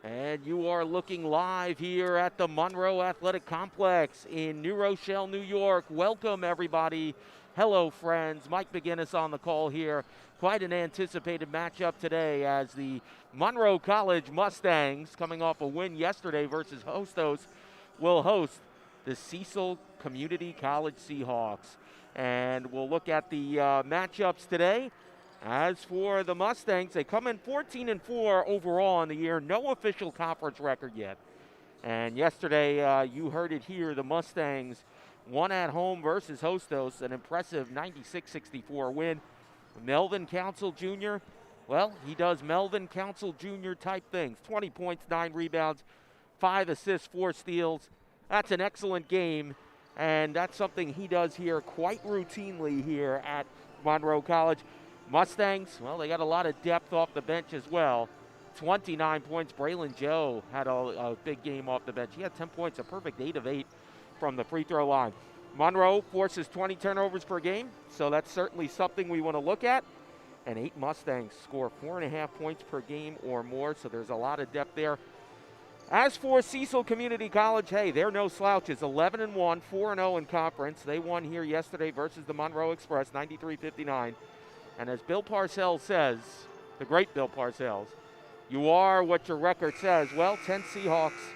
And you are looking live here at the Monroe Athletic Complex in New Rochelle, New York. Welcome, everybody. Hello, friends. Mike McGinnis on the call here. Quite an anticipated matchup today as the Monroe College Mustangs, coming off a win yesterday versus Hostos, will host the Cecil Community College Seahawks. And we'll look at the matchups today. As for the Mustangs, they come in 14-4 overall in the year. No official conference record yet. And yesterday, you heard it here, the Mustangs won at home versus Hostos, an impressive 96-64 win. Melvin Council Jr., well, he does Melvin Council Jr. type things. 20 points, 9 rebounds, 5 assists, 4 steals. That's an excellent game, and that's something he does here quite routinely here at Monroe College. Mustangs, well, they got a lot of depth off the bench as well. 29 points. Braylon Joe had a big game off the bench. He had 10 points, a perfect 8 of 8 from the free throw line. Monroe forces 20 turnovers per game, so that's certainly something we want to look at. And 8 Mustangs score 4.5 points per game or more, so there's a lot of depth there. As for Cecil Community College, hey, they're no slouches. 11-1, 4-0 in conference. They won here yesterday versus the Monroe Express, 93-59. And as Bill Parcells says, the great Bill Parcells, you are what your record says. Well, 10 Seahawks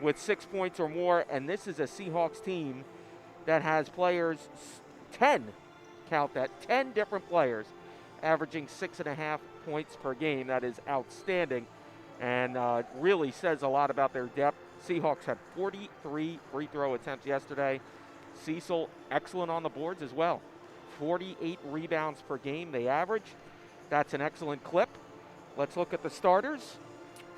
with 6 points or more, and this is a Seahawks team that has players, 10, count that, 10 different players, averaging 6.5 points per game. That is outstanding, and really says a lot about their depth. Seahawks had 43 free throw attempts yesterday. Cecil, excellent on the boards as well. 48 rebounds per game they average. That's an excellent clip. Let's look at the starters.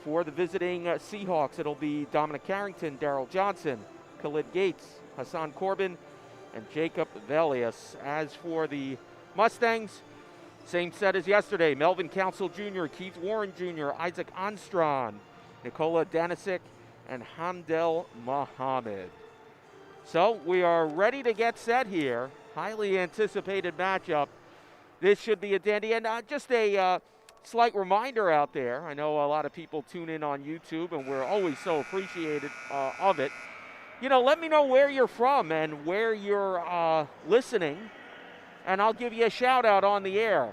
For the visiting Seahawks, it'll be Dominic Carrington, Darrell Johnson, Khalid Gates, Hassan Corbin, and Jacob Velius. As for the Mustangs, same set as yesterday. Melvin Council Jr., Keith Warren Jr., Isaac Onstron, Nikola Danisic, and Hamdel Mohammed. So we are ready to get set here. Highly anticipated matchup. This should be a dandy. And just a slight reminder out there. I know a lot of people tune in on YouTube, and we're always so appreciated of it. You know, let me know where you're from and where you're listening, and I'll give you a shout out on the air.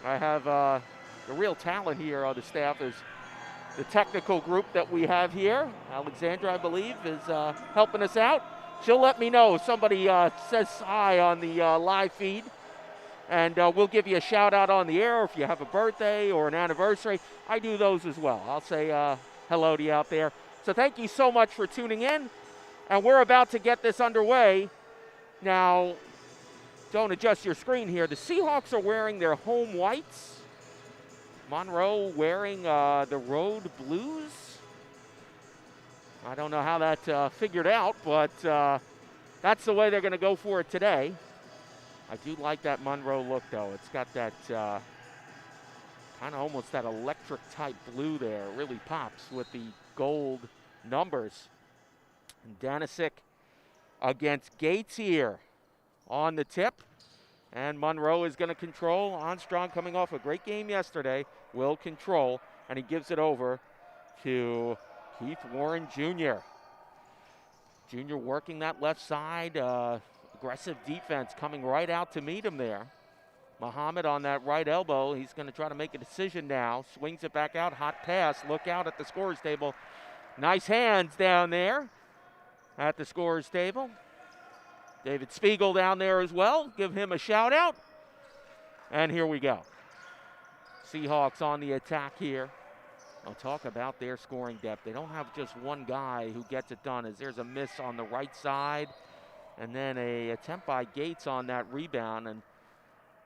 I have the real talent here on the staff is the technical group that we have here. Alexandra, I believe, is helping us out. She'll let me know if somebody says hi on the live feed, and we'll give you a shout out on the air if you have a birthday or an anniversary. I do those as well. I'll say hello to you out there. So thank you so much for tuning in, and we're about to get this underway. Now, don't adjust your screen here. The Seahawks are wearing their home whites. Monroe wearing the road blues. I don't know how that figured out, but that's the way they're going to go for it today. I do like that Monroe look, though. It's got that kind of almost that electric type blue there. It really pops with the gold numbers. And Danisic against Gates here on the tip. And Monroe is going to control. Armstrong, coming off a great game yesterday, will control. And he gives it over to Keith Warren Jr. Jr. working that left side. Aggressive defense coming right out to meet him there. Muhammad on that right elbow. He's going to try to make a decision now. Swings it back out. Hot pass. Look out at the scorer's table. Nice hands down there at the scorer's table. David Spiegel down there as well. Give him a shout out. And here we go. Seahawks on the attack here. I'll talk about their scoring depth. They don't have just one guy who gets it done, as there's a miss on the right side and then a attempt by Gates on that rebound, and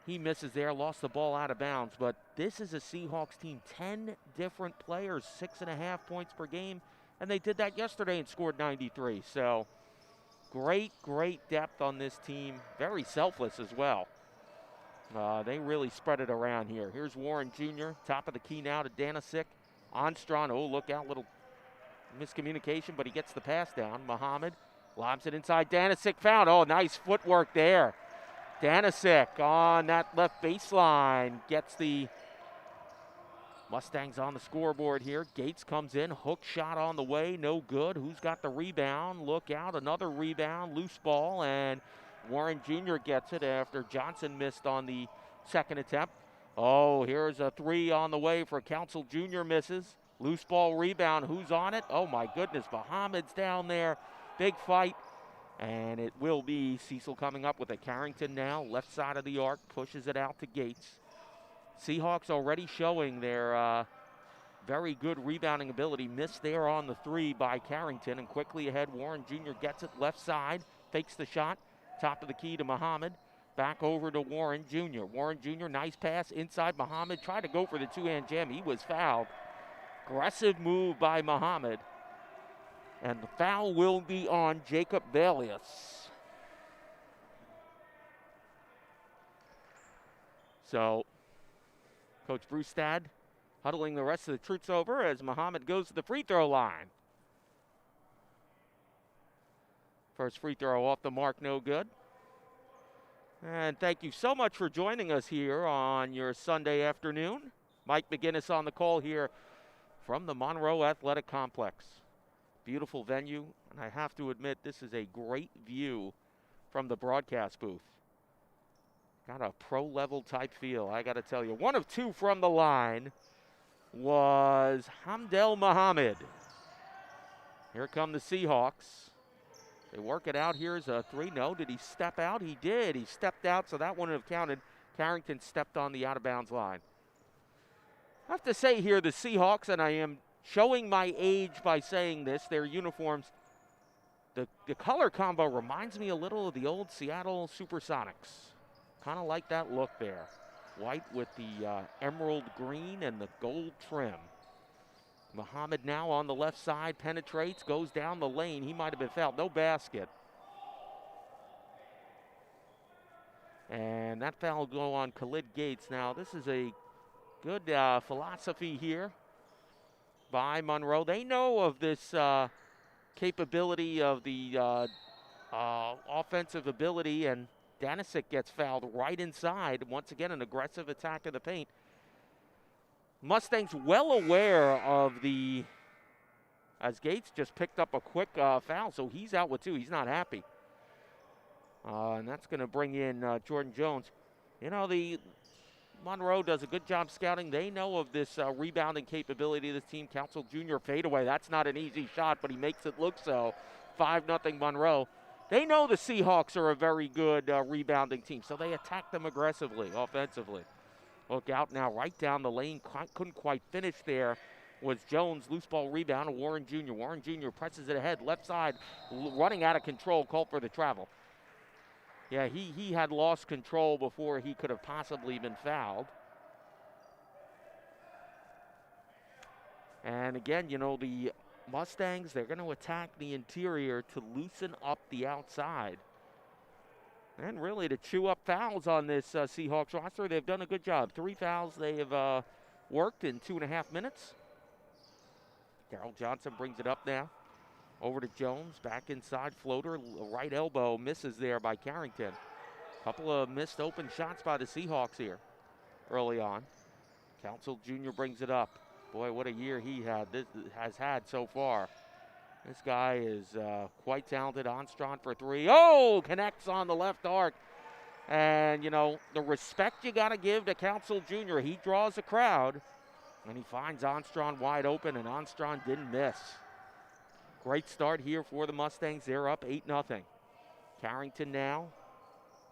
he misses there, lost the ball out of bounds. But this is a Seahawks team, 10 different players, 6.5 points per game, and they did that yesterday and scored 93. So great, great depth on this team. Very selfless as well. They really spread it around here. Here's Warren Jr., top of the key now to Danisic. Onstron, oh, look out, little miscommunication, but he gets the pass down. Muhammad lobs it inside. Danisic found. Oh, nice footwork there. Danisic on that left baseline gets the Mustangs on the scoreboard here. Gates comes in, hook shot on the way, no good. Who's got the rebound? Look out, another rebound, loose ball, and Warren Jr. gets it after Johnson missed on the second attempt. Oh, here's a three on the way for Council Jr. misses. Loose ball rebound, who's on it? Oh my goodness, Muhammad's down there. Big fight, and it will be Cecil coming up with it. Carrington now, left side of the arc, pushes it out to Gates. Seahawks already showing their very good rebounding ability. Missed there on the three by Carrington, and quickly ahead, Warren Jr. gets it left side, fakes the shot, top of the key to Muhammad. Back over to Warren Jr. Warren Jr., nice pass inside Muhammad. Tried to go for the two-hand jam. He was fouled. Aggressive move by Muhammad. And the foul will be on Jacob Valius. So, Coach Brustad huddling the rest of the troops over as Muhammad goes to the free throw line. First free throw off the mark, no good. And thank you so much for joining us here on your Sunday afternoon. Mike McGinnis on the call here from the Monroe Athletic Complex. Beautiful venue, and I have to admit this is a great view from the broadcast booth. Got a pro-level type feel, I got to tell you. One of two from the line was Hamdel Muhammad. Here come the Seahawks. They work it out. Here's a three. No, did he step out? He did. He stepped out, so that wouldn't have counted. Carrington stepped on the out-of-bounds line. I have to say here, the Seahawks, and I am showing my age by saying this, their uniforms, the color combo reminds me a little of the old Seattle Supersonics. Kind of like that look there. White with the emerald green and the gold trim. Muhammad now on the left side, penetrates, goes down the lane. He might have been fouled, no basket. And that foul will go on Khalid Gates. Now, this is a good philosophy here by Monroe. They know of this capability of the offensive ability, and Danisic gets fouled right inside. Once again, an aggressive attack of the paint. Mustangs well aware of as Gates just picked up a quick foul, so he's out with two. He's not happy. And that's going to bring in Jordan Jones. You know, the Monroe does a good job scouting. They know of this rebounding capability of this team. Council Jr. fadeaway. That's not an easy shot, but he makes it look so. 5-0 Monroe. They know the Seahawks are a very good rebounding team, so they attack them aggressively, offensively. Look out now, right down the lane. Couldn't quite finish there. Was Jones. Loose ball rebound to Warren Jr. Warren Jr. presses it ahead. Left side, running out of control. Called for the travel. Yeah, he had lost control before he could have possibly been fouled. And again, you know, the Mustangs, they're going to attack the interior to loosen up the outside. And really to chew up fouls on this Seahawks roster. They've done a good job. 3 fouls they have worked in 2.5 minutes. Darrell Johnson brings it up now. Over to Jones, back inside, floater, right elbow, misses there by Carrington. Couple of missed open shots by the Seahawks here early on. Council Jr. brings it up. Boy, what a year he has had so far. This guy is quite talented. Armstrong for three. Oh, connects on the left arc. And, you know, the respect you got to give to Council Jr. He draws a crowd, and he finds Armstrong wide open, and Armstrong didn't miss. Great start here for the Mustangs. They're up 8-0. Carrington now.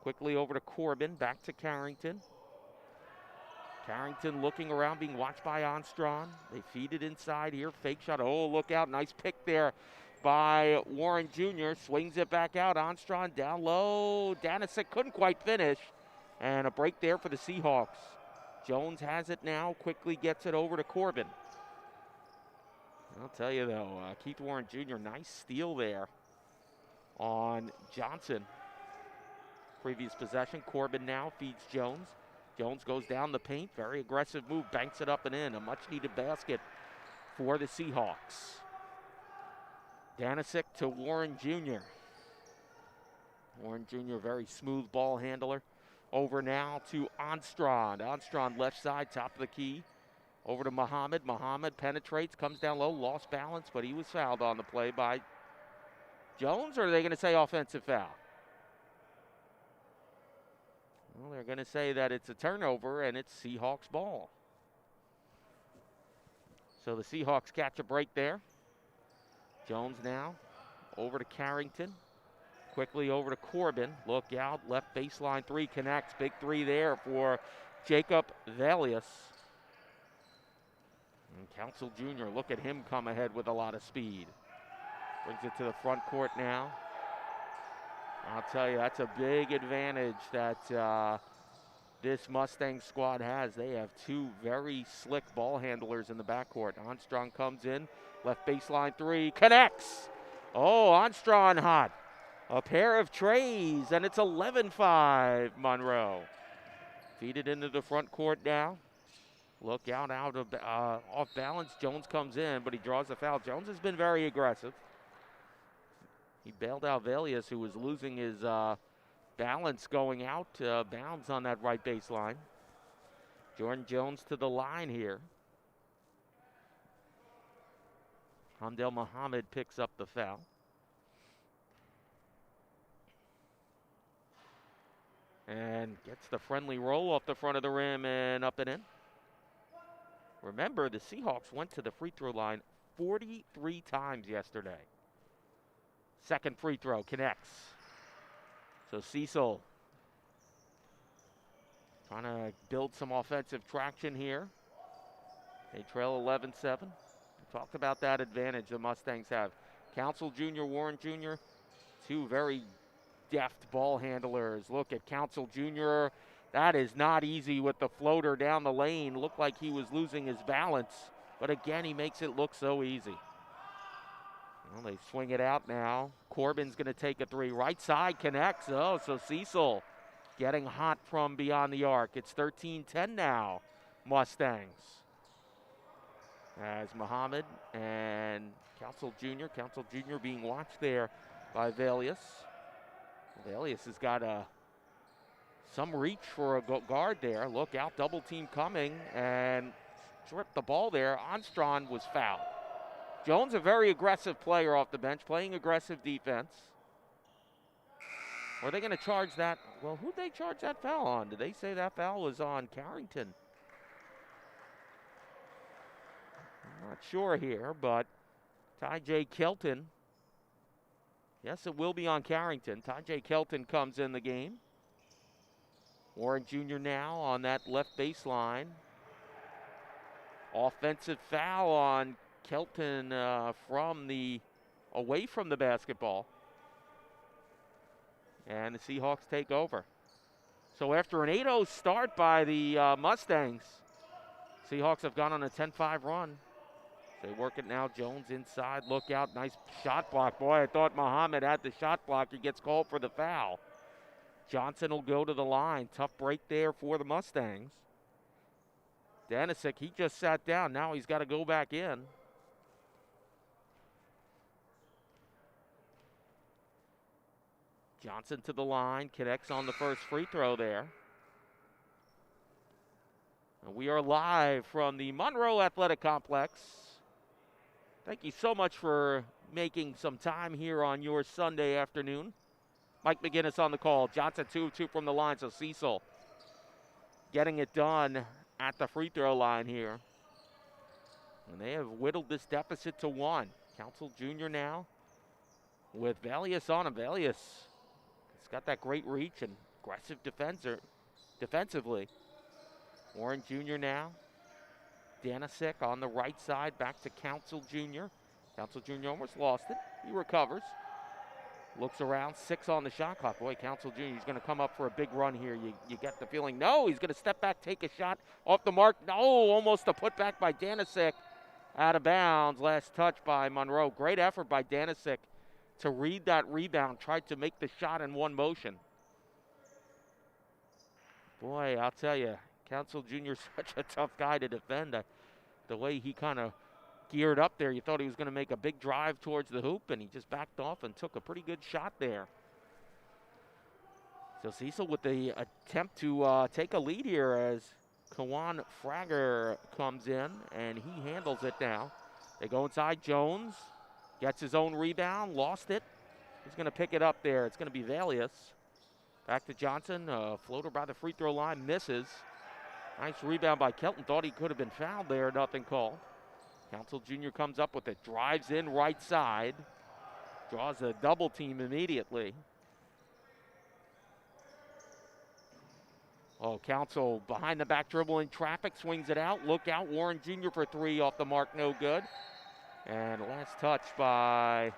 Quickly over to Corbin. Back to Carrington. Carrington looking around, being watched by Armstrong. They feed it inside here. Fake shot. Oh, look out. Nice pick there by Warren Jr. Swings it back out. Armstrong down low. Danisic couldn't quite finish. And a break there for the Seahawks. Jones has it now. Quickly gets it over to Corbin. I'll tell you, though, Keith Warren Jr., nice steal there on Johnson. Previous possession. Corbin now feeds Jones. Jones goes down the paint. Very aggressive move. Banks it up and in. A much-needed basket for the Seahawks. Danisic to Warren Jr. Warren Jr., very smooth ball handler. Over now to Armstrong. Armstrong left side, top of the key. Over to Muhammad. Muhammad penetrates, comes down low, lost balance, but he was fouled on the play by Jones, or are they going to say offensive foul? Well, they're going to say that it's a turnover and it's Seahawks ball. So the Seahawks catch a break there. Jones now over to Carrington. Quickly over to Corbin. Look out, left baseline three connects. Big three there for Jacob Valius. And Council Jr., look at him come ahead with a lot of speed. Brings it to the front court now. I'll tell you, that's a big advantage that this Mustang squad has. They have two very slick ball handlers in the backcourt. Armstrong comes in, left baseline three, connects. Oh, Armstrong hot. A pair of trays, and it's 11-5 Monroe. Feed it into the front court now. Look out of off balance. Jones comes in, but he draws a foul. Jones has been very aggressive. He bailed out Valius, who was losing his balance going out bounds on that right baseline. Jordan Jones to the line here. Hamdel Muhammad picks up the foul. And gets the friendly roll off the front of the rim and up and in. Remember, the Seahawks went to the free throw line 43 times yesterday. Second free throw connects. So Cecil trying to build some offensive traction here. They trail 11-7. Talked about that advantage the Mustangs have. Council Jr., Warren Jr., two very deft ball handlers. Look at Council Jr. That is not easy with the floater down the lane. Looked like he was losing his balance. But again, he makes it look so easy. Well, they swing it out now. Corbin's going to take a three. Right side connects. Oh, so Cecil getting hot from beyond the arc. It's 13-10 now, Mustangs. As Muhammad and Council Jr. being watched there by Valius. Valius has got some reach for a guard there. Look out, double team coming, and stripped the ball there. Armstrong was fouled. Jones, a very aggressive player off the bench, playing aggressive defense. Are they going to charge that? Well, who'd they charge that foul on? Did they say that foul was on Carrington? I'm not sure here, but Ty J. Kelton. Yes, it will be on Carrington. Ty J. Kelton comes in the game. Warren Jr. now on that left baseline. Offensive foul on Kelton away from the basketball. And the Seahawks take over. So after an 8-0 start by the Mustangs, Seahawks have gone on a 10-5 run. They work it now. Jones inside. Look out. Nice shot block. Boy, I thought Muhammad had the shot block. He gets called for the foul. Johnson will go to the line. Tough break there for the Mustangs. Danisic, he just sat down. Now he's got to go back in. Johnson to the line. Connects on the first free throw there. And we are live from the Monroe Athletic Complex. Thank you so much for making some time here on your Sunday afternoon. Mike McGinnis on the call. Johnson 2-2 from the line, so Cecil getting it done at the free throw line here. And they have whittled this deficit to 1. Council Jr. now with Valius on him. Valius has got that great reach and aggressive defensively. Warren Jr. now. Danisic on the right side, back to Council Jr. Council Jr. almost lost it. He recovers. Looks around, 6 on the shot clock. Boy, Council Jr. is going to come up for a big run here. You get the feeling, no, he's going to step back, take a shot off the mark. No, almost a putback by Danisic. Out of bounds, last touch by Monroe. Great effort by Danisic to read that rebound, tried to make the shot in one motion. Boy, I'll tell you, Council Jr. is such a tough guy to defend. The way he kind of geared up there, you thought he was going to make a big drive towards the hoop, and he just backed off and took a pretty good shot there. So Cecil with the attempt to take a lead here as Kawan Fragger comes in, and he handles it now. They go inside. Jones gets his own rebound, lost it. He's going to pick it up there. It's going to be Valius. Back to Johnson. Floater by the free throw line, misses. Nice rebound by Kelton. Thought he could have been fouled there. Nothing called. Council Jr. comes up with it. Drives in right side. Draws a double team immediately. Oh, Council behind the back dribble in traffic. Swings it out. Look out. Warren Jr. for three off the mark. No good. And last touch by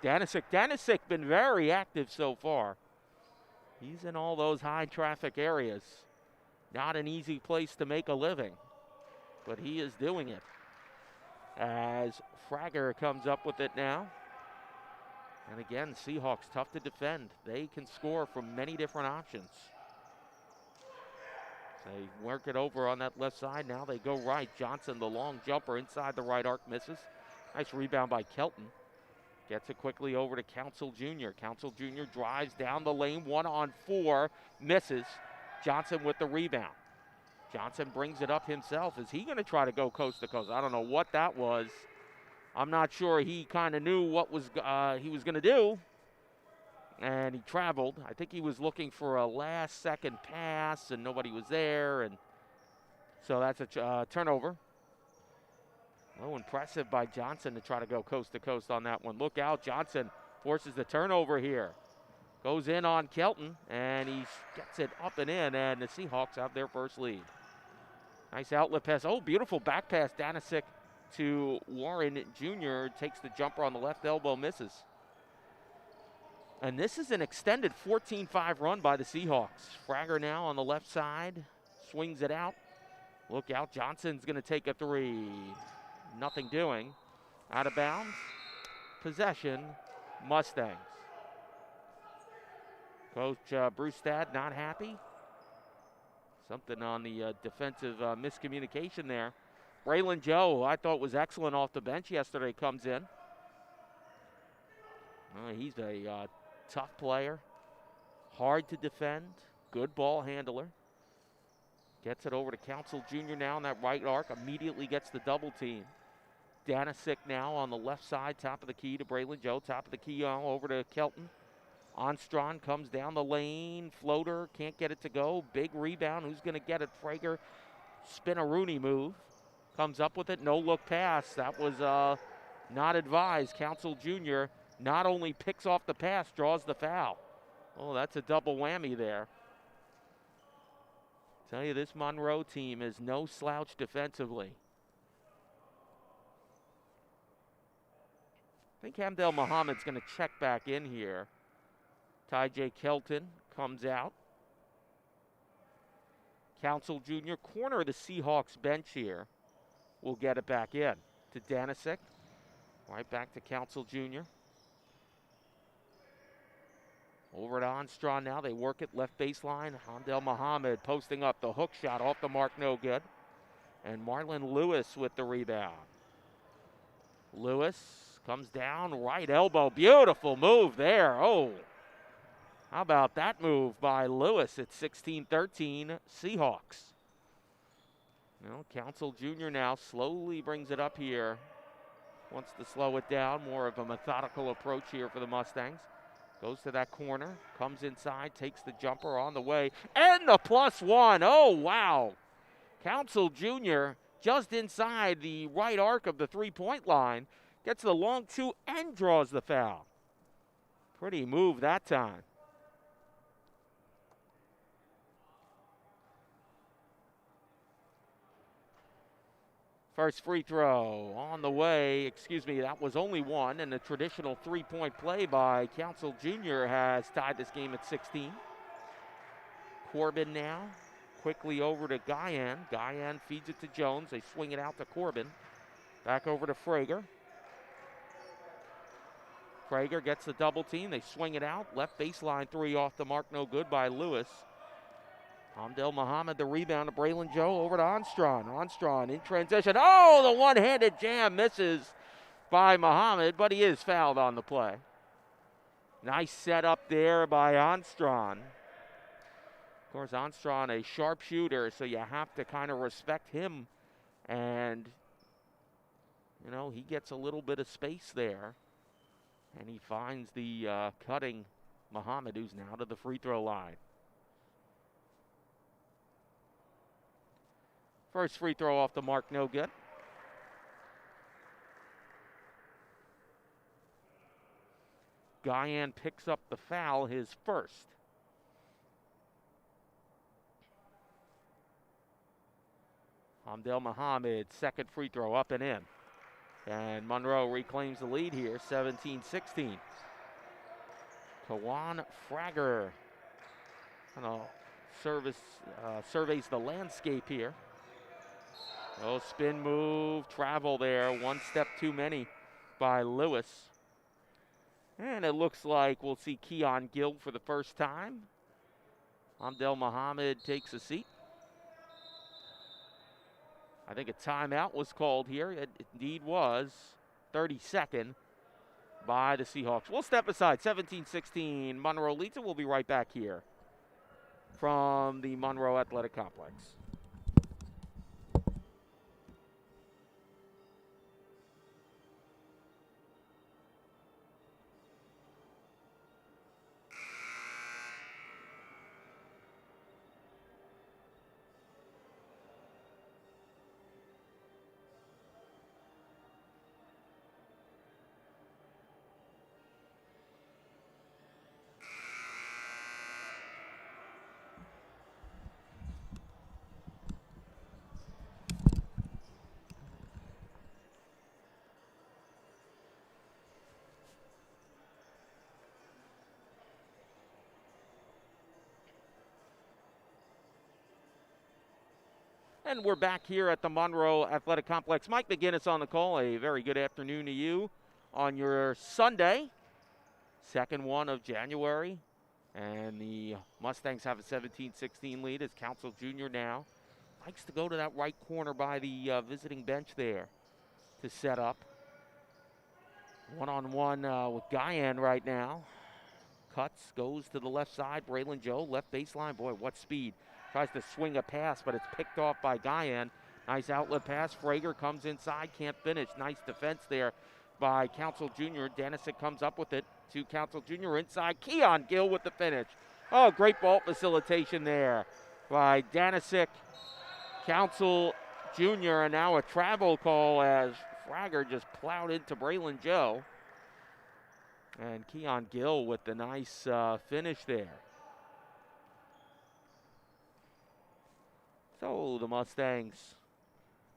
Danisic. Danisic been very active so far. He's in all those high traffic areas. Not an easy place to make a living, but he is doing it. As Fragger comes up with it now. And again, Seahawks tough to defend. They can score from many different options. They work it over on that left side. Now they go right. Johnson, the long jumper inside the right arc, misses. Nice rebound by Kelton. Gets it quickly over to Council Jr. Council Jr. drives down the lane, 1-on-4, misses. Johnson with the rebound. Johnson brings it up himself. Is he going to try to go coast to coast? I don't know what that was. I'm not sure he kind of knew what was he was going to do. And he traveled. I think he was looking for a last-second pass, and nobody was there. And so that's a turnover. Oh, impressive by Johnson to try to go coast to coast on that one. Look out, Johnson forces the turnover here. Goes in on Kelton, and he gets it up and in, and the Seahawks have their first lead. Nice outlet pass. Oh, beautiful back pass. Danisic to Warren Jr. Takes the jumper on the left elbow, misses. And this is an extended 14-5 run by the Seahawks. Fragger now on the left side. Swings it out. Look out, Johnson's going to take a three. Nothing doing. Out of bounds. Possession, Mustangs. Coach Brewstad not happy. Something on the defensive miscommunication there. Braylon Joe, I thought was excellent off the bench yesterday, comes in. He's a tough player. Hard to defend. Good ball handler. Gets it over to Council Jr. now on that right arc. Immediately gets the double team. Danisic now on the left side. Top of the key to Braylon Joe. Top of the key over to Kelton. Onstron comes down the lane. Floater, can't get it to go. Big rebound. Who's going to get it? Frager. Spin-a-Rooney move. Comes up with it. No look pass. That was not advised. Council Jr. not only picks off the pass, draws the foul. Oh, that's a double whammy there. Tell you, this Monroe team is no slouch defensively. I think Hamdel Muhammad's going to check back in here. Ty J. Kelton comes out. Council Jr., corner of the Seahawks bench here, will get it back in to Danisic. Right back to Council Jr. Over to Onstron now. They work it left baseline. Hamdel Muhammad posting up the hook shot off the mark, no good. And Marlon Lewis with the rebound. Lewis comes down, right elbow. Beautiful move there. Oh, how about that move by Lewis at 16-13 Seahawks. Well, Council Jr. now slowly brings it up here. Wants to slow it down. More of a methodical approach here for the Mustangs. Goes to that corner, comes inside, takes the jumper on the way, and the +1. Oh, wow. Council Jr. just inside the right arc of the three-point line. Gets the long two and draws the foul. Pretty move that time. First free throw on the way. Excuse me, that was only one, and the traditional three-point play by Council Jr. has tied this game at 16. Corbin now, quickly over to Guyan. Guyan feeds it to Jones. They swing it out to Corbin. Back over to Frager. Frager gets the double team. They swing it out. Left baseline three off the mark, no good by Lewis. Hamdel Muhammad, the rebound to Braylon Joe, over to Onstron. Onstron in transition. Oh, the one-handed jam misses by Muhammad, but he is fouled on the play. Nice setup there by Onstron. course, Armstrong, a sharpshooter, so you have to kind of respect him. And, you know, he gets a little bit of space there. And he finds the cutting Muhammad, who's now to the free throw line. First free throw off the mark, no good. Guyan picks up the foul, his first. Hamdel Muhammad, second free throw, up and in. And Monroe reclaims the lead here, 17-16. Kawan Fragger surveys the landscape here. Oh, spin move, travel there. One step too many by Lewis. And it looks like we'll see Keon Gill for the first time. Hamdel Muhammad takes a seat. I think a timeout was called here. It indeed was. 32nd by the Seahawks. We'll step aside. 17-16. Monroe leads it. We'll be right back here from the Monroe Athletic Complex. And we're back here at the Monroe Athletic Complex. Mike McGinnis on the call. A very good afternoon to you on your Sunday, second one of January. And the Mustangs have a 17-16 lead as Council Jr. now likes to go to that right corner by the visiting bench there to set up. One-on-one with Guyan right now. Cuts, goes to the left side. Braylon Joe, left baseline. Boy, what speed. Tries to swing a pass, but it's picked off by Guyan. Nice outlet pass. Frager comes inside, can't finish. Nice defense there by Council Jr. Danisic comes up with it to Council Jr. inside. Keon Gill with the finish. Oh, great ball facilitation there by Danisic. Council Jr. and now a travel call as Frager just plowed into Braylon Joe. And Keon Gill with the nice finish there. So the Mustangs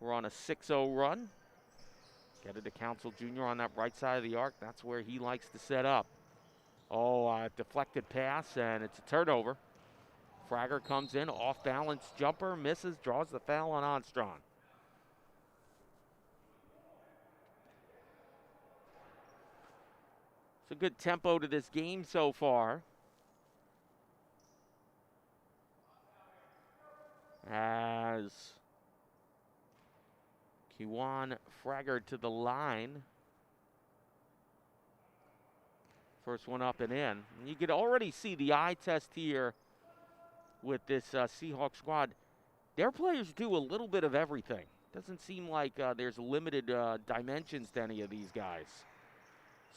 were on a 6-0 run. Get it to Council Jr. on that right side of the arc. That's where he likes to set up. Oh, deflected pass, and it's a turnover. Frager comes in, off-balance jumper, misses, draws the foul on Armstrong. It's a good tempo to this game so far. As Kewan Fragger to the line. First one up and in. And you could already see the eye test here with this Seahawks squad. Their players do a little bit of everything. Doesn't seem like there's limited dimensions to any of these guys.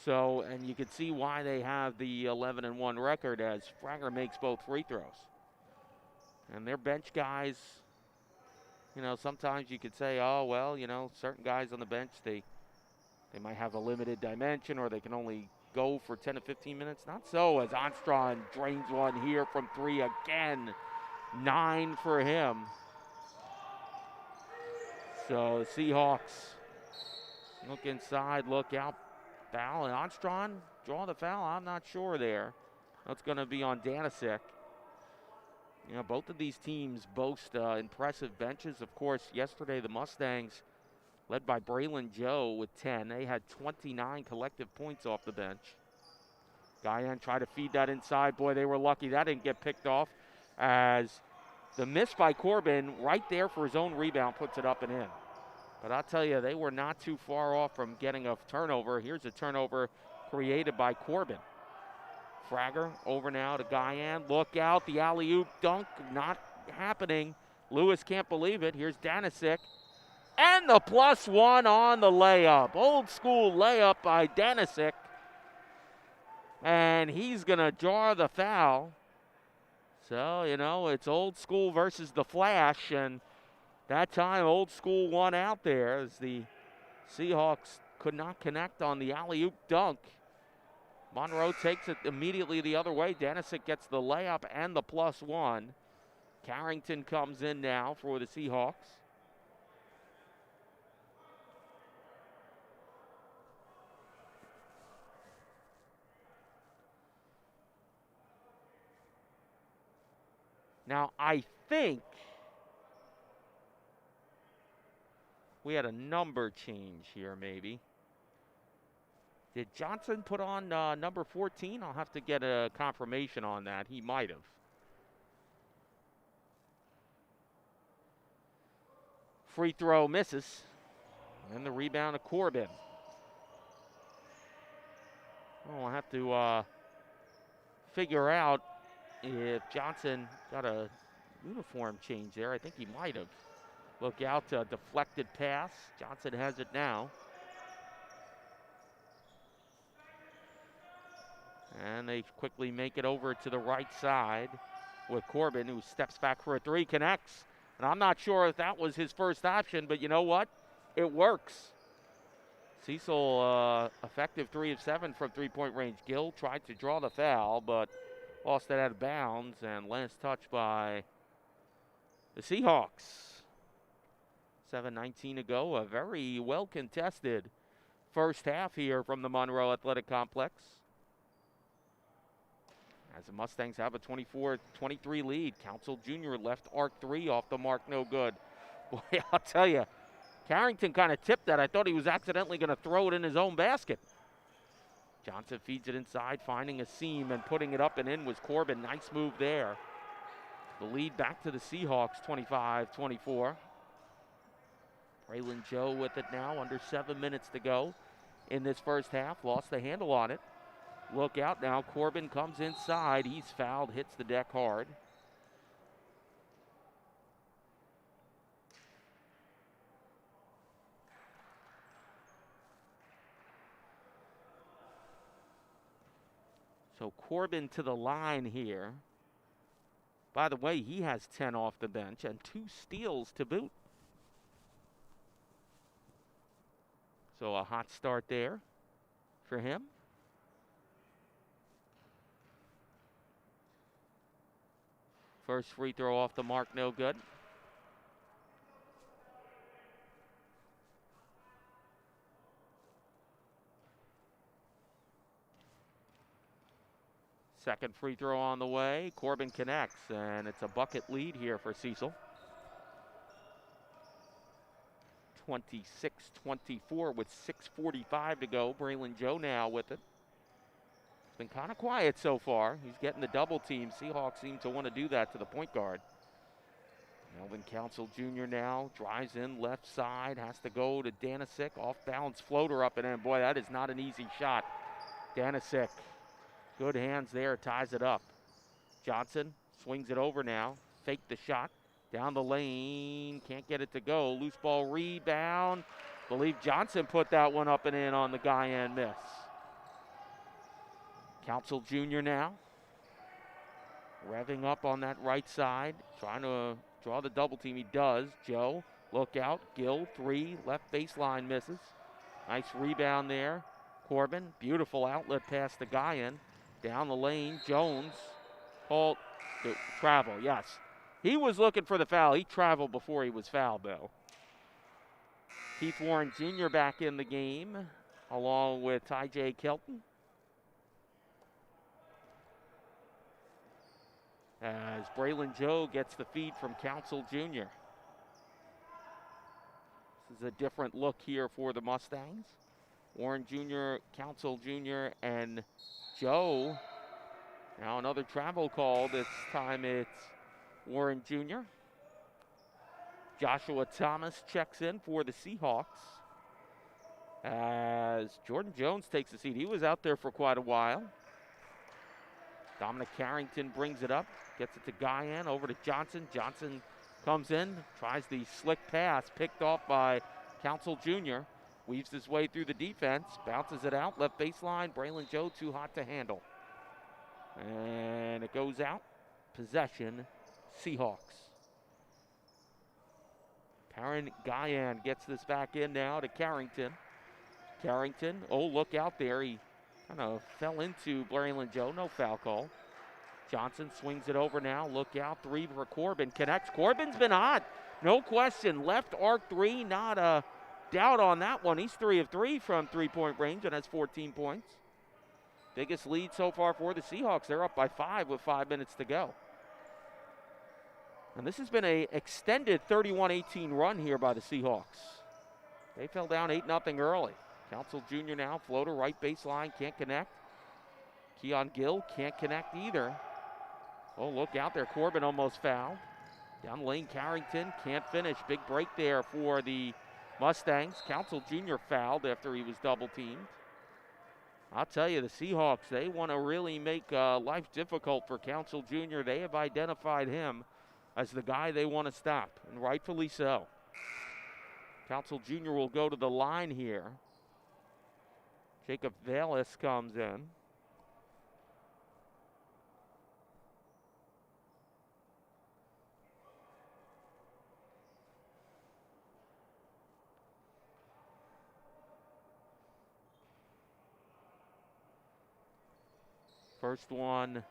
So, and you can see why they have the 11-1 record as Fragger makes both free throws. And their bench guys, you know, sometimes you could say, oh, well, you know, certain guys on the bench, they might have a limited dimension or they can only go for 10 to 15 minutes. Not so, as Armstrong drains one here from three again. 9 for him. So the Seahawks look inside, look out. Foul, and Armstrong draw the foul. I'm not sure there. That's going to be on Danisic. You know, both of these teams boast impressive benches. Of course, yesterday the Mustangs, led by Braylon Joe with 10. They had 29 collective points off the bench. Guyan tried to feed that inside. Boy, they were lucky that didn't get picked off as the miss by Corbin right there for his own rebound puts it up and in. But I'll tell you, they were not too far off from getting a turnover. Here's a turnover created by Corbin. Fragger over now to Guyan. Look out, the alley-oop dunk not happening. Lewis can't believe it. Here's Danisic. And the +1 on the layup. Old school layup by Danisic. And he's going to draw the foul. So, you know, it's old school versus the flash. And that time, old school won out there as the Seahawks could not connect on the alley-oop dunk. Monroe takes it immediately the other way. Danisic gets the layup and the +1. Carrington comes in now for the Seahawks. Now, I think we had a number change here, maybe. Did Johnson put on number 14? I'll have to get a confirmation on that. He might have. Free throw misses. And the rebound to Corbin. Well, I'll have to figure out if Johnson got a uniform change there. I think he might have. Look out, deflected pass. Johnson has it now. And they quickly make it over to the right side with Corbin, who steps back for a three, connects. And I'm not sure if that was his first option, but you know what? It works. Cecil, effective 3 of 7 from three-point range. Gill tried to draw the foul, but lost it out of bounds, and last touch by the Seahawks. 7:19 to go. A very well-contested first half here from the Monroe Athletic Complex, as the Mustangs have a 24-23 lead. Council Jr. left arc 3 off the mark, no good. Boy, I'll tell you, Carrington kind of tipped that. I thought he was accidentally going to throw it in his own basket. Johnson feeds it inside, finding a seam and putting it up and in was Corbin. Nice move there. The lead back to the Seahawks, 25-24. Braylon Joe with it now, under 7 minutes to go in this first half. Lost the handle on it. Look out now, Corbin comes inside. He's fouled, hits the deck hard. So Corbin to the line here. By the way, he has 10 off the bench and 2 steals to boot. So a hot start there for him. First free throw off the mark, no good. Second free throw on the way. Corbin connects, and it's a bucket lead here for Cecil. 26-24 with 6:45 to go. Braylon Joe now with it. It's been kind of quiet so far. He's getting the double team. Seahawks seem to want to do that to the point guard. Melvin Council Jr. now drives in left side, has to go to Danisic. Off balance floater up and in. Boy, that is not an easy shot. Danisic, good hands there, ties it up. Johnson swings it over now. Fake the shot. Down the lane, can't get it to go. Loose ball rebound. Believe Johnson put that one up and in on the Guyan miss. Council Jr. now. Revving up on that right side. Trying to draw the double team. He does. Joe, look out. Gill, 3, left baseline misses. Nice rebound there. Corbin, beautiful outlet pass to Guyan. Down the lane, Jones. Called travel, yes. He was looking for the foul. He traveled before he was fouled, though. Keith Warren Jr. back in the game, along with Ty J. Kelton. As Braylon Joe gets the feed from Council Jr. This is a different look here for the Mustangs. Warren Jr., Council Jr., and Joe. Now another travel call. This time it's Warren Jr. Joshua Thomas checks in for the Seahawks as Jordan Jones takes a seat. He was out there for quite a while. Dominic Carrington brings it up, gets it to Guyan, over to Johnson. Johnson comes in, tries the slick pass, picked off by Council Jr., weaves his way through the defense, bounces it out, left baseline. Braylon Joe too hot to handle. And it goes out. Possession, Seahawks. Perrin Guyan gets this back in now to Carrington. Carrington, oh, look out there. He kind of fell into Braylon Joe. No foul call. Johnson swings it over now. Look out, three for Corbin. Connects. Corbin's been hot. No question. Left arc three, not a doubt on that one. He's 3 of 3 from three-point range and has 14 points. Biggest lead so far for the Seahawks. They're up by 5 with 5 minutes to go. And this has been an extended 31-18 run here by the Seahawks. They fell down 8-0 early. Council Jr. now, floater, right baseline, can't connect. Keon Gill can't connect either. Oh, look out there. Corbin almost fouled. Down the lane, Carrington can't finish. Big break there for the Mustangs. Council Jr. fouled after he was double-teamed. I'll tell you, the Seahawks, they want to really make life difficult for Council Jr. They have identified him as the guy they want to stop, and rightfully so. Council Jr. will go to the line here. Jacob Vallis comes in. First one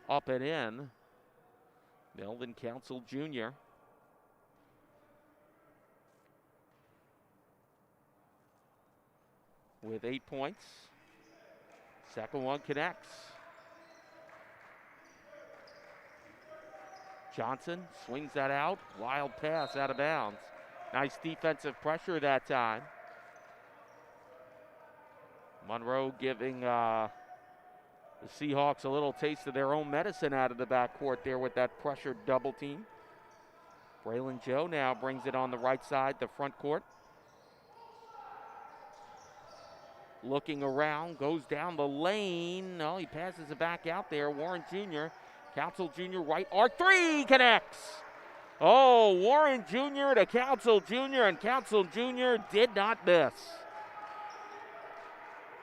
up and in. Melvin Council Jr. with 8 points. Second one connects. Johnson swings that out. Wild pass out of bounds. Nice defensive pressure that time. Monroe giving the Seahawks a little taste of their own medicine out of the backcourt there with that pressured double team. Braylon Joe now brings it on the right side, the front court. Looking around, goes down the lane. No, he passes it back out there. Warren Jr., Council Jr. right arc three connects. Oh, Warren Jr. to Council Jr., and Council Jr. did not miss.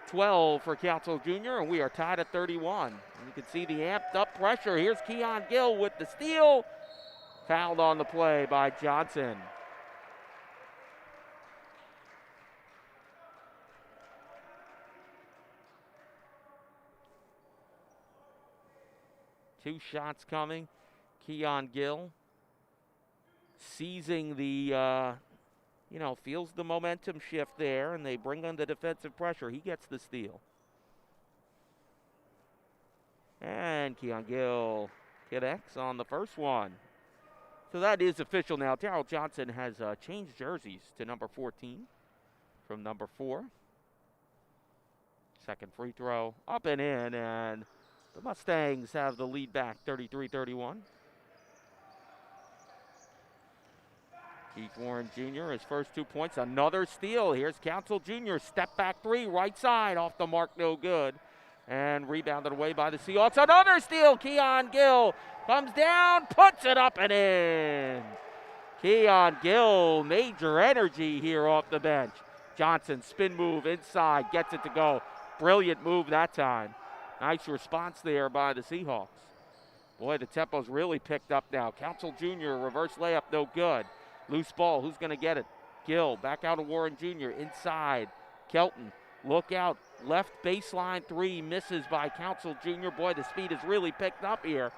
12 for Council Jr., and we are tied at 31. And you can see the amped up pressure. Here's Keon Gill with the steal. Fouled on the play by Johnson. Two shots coming. Keon Gill seizing the, feels the momentum shift there, and they bring on the defensive pressure. He gets the steal. And Keon Gill connects on the first one. So that is official now. Darrell Johnson has changed jerseys to number 14 from number 4. Second free throw up and in, and the Mustangs have the lead back, 33-31. Keith Warren Jr., his first 2 points, another steal. Here's Council Jr., step back three, right side, off the mark, no good. And rebounded away by the Seahawks. Another steal, Keon Gill comes down, puts it up and in. Keon Gill, major energy here off the bench. Johnson, spin move inside, gets it to go. Brilliant move that time. Nice response there by the Seahawks. Boy, the tempo's really picked up now. Council Jr., reverse layup, no good. Loose ball, who's going to get it? Gill, back out to Warren Jr., inside. Kelton, look out, left baseline three, misses by Council Jr. Boy, the speed has really picked up here.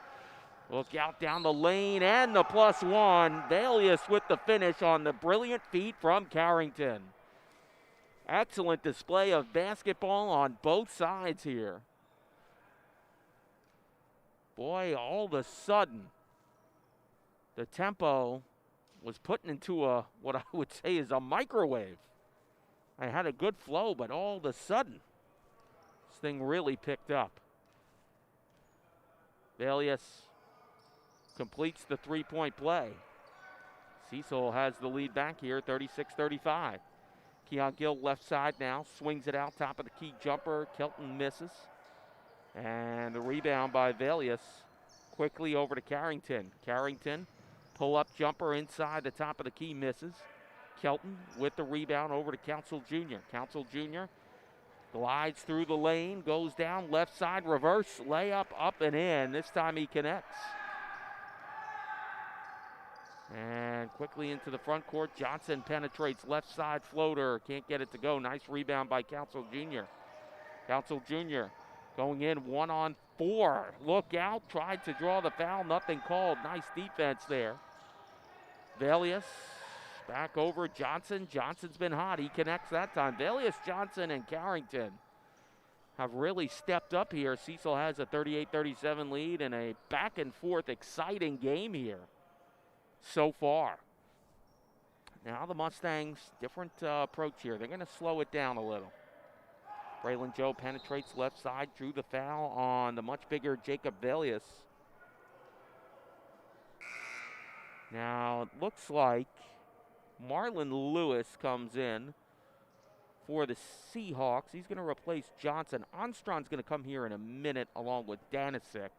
Look out down the lane, and the +1. Valius with the finish on the brilliant feed from Carrington. Excellent display of basketball on both sides here. Boy, all of a sudden, the tempo was put into what I would say is a microwave. I had a good flow, but all of a sudden, this thing really picked up. Valius completes the three-point play. Cecil has the lead back here, 36-35. Keon Gill left side now, swings it out, top of the key jumper. Kelton misses. And the rebound by Valius. Quickly over to Carrington. Carrington, pull-up jumper inside the top of the key, misses. Kelton with the rebound over to Council Jr. Council Jr. glides through the lane, goes down left side, reverse layup up and in. This time he connects. And quickly into the front court, Johnson penetrates left side floater, can't get it to go. Nice rebound by Council Jr. Council Jr. going in 1-on-4. Look out, tried to draw the foul, nothing called. Nice defense there. Valius back over Johnson. Johnson's been hot. He connects that time. Valius, Johnson, and Carrington have really stepped up here. Cecil has a 38-37 lead and a back and forth exciting game here so far. Now the Mustangs, different approach here. They're going to slow it down a little. Braylon Joe penetrates left side, drew the foul on the much bigger Jacob Valius. Now it looks like Marlon Lewis comes in for the Seahawks. He's going to replace Johnson. Armstrong's going to come here in a minute along with Danisic.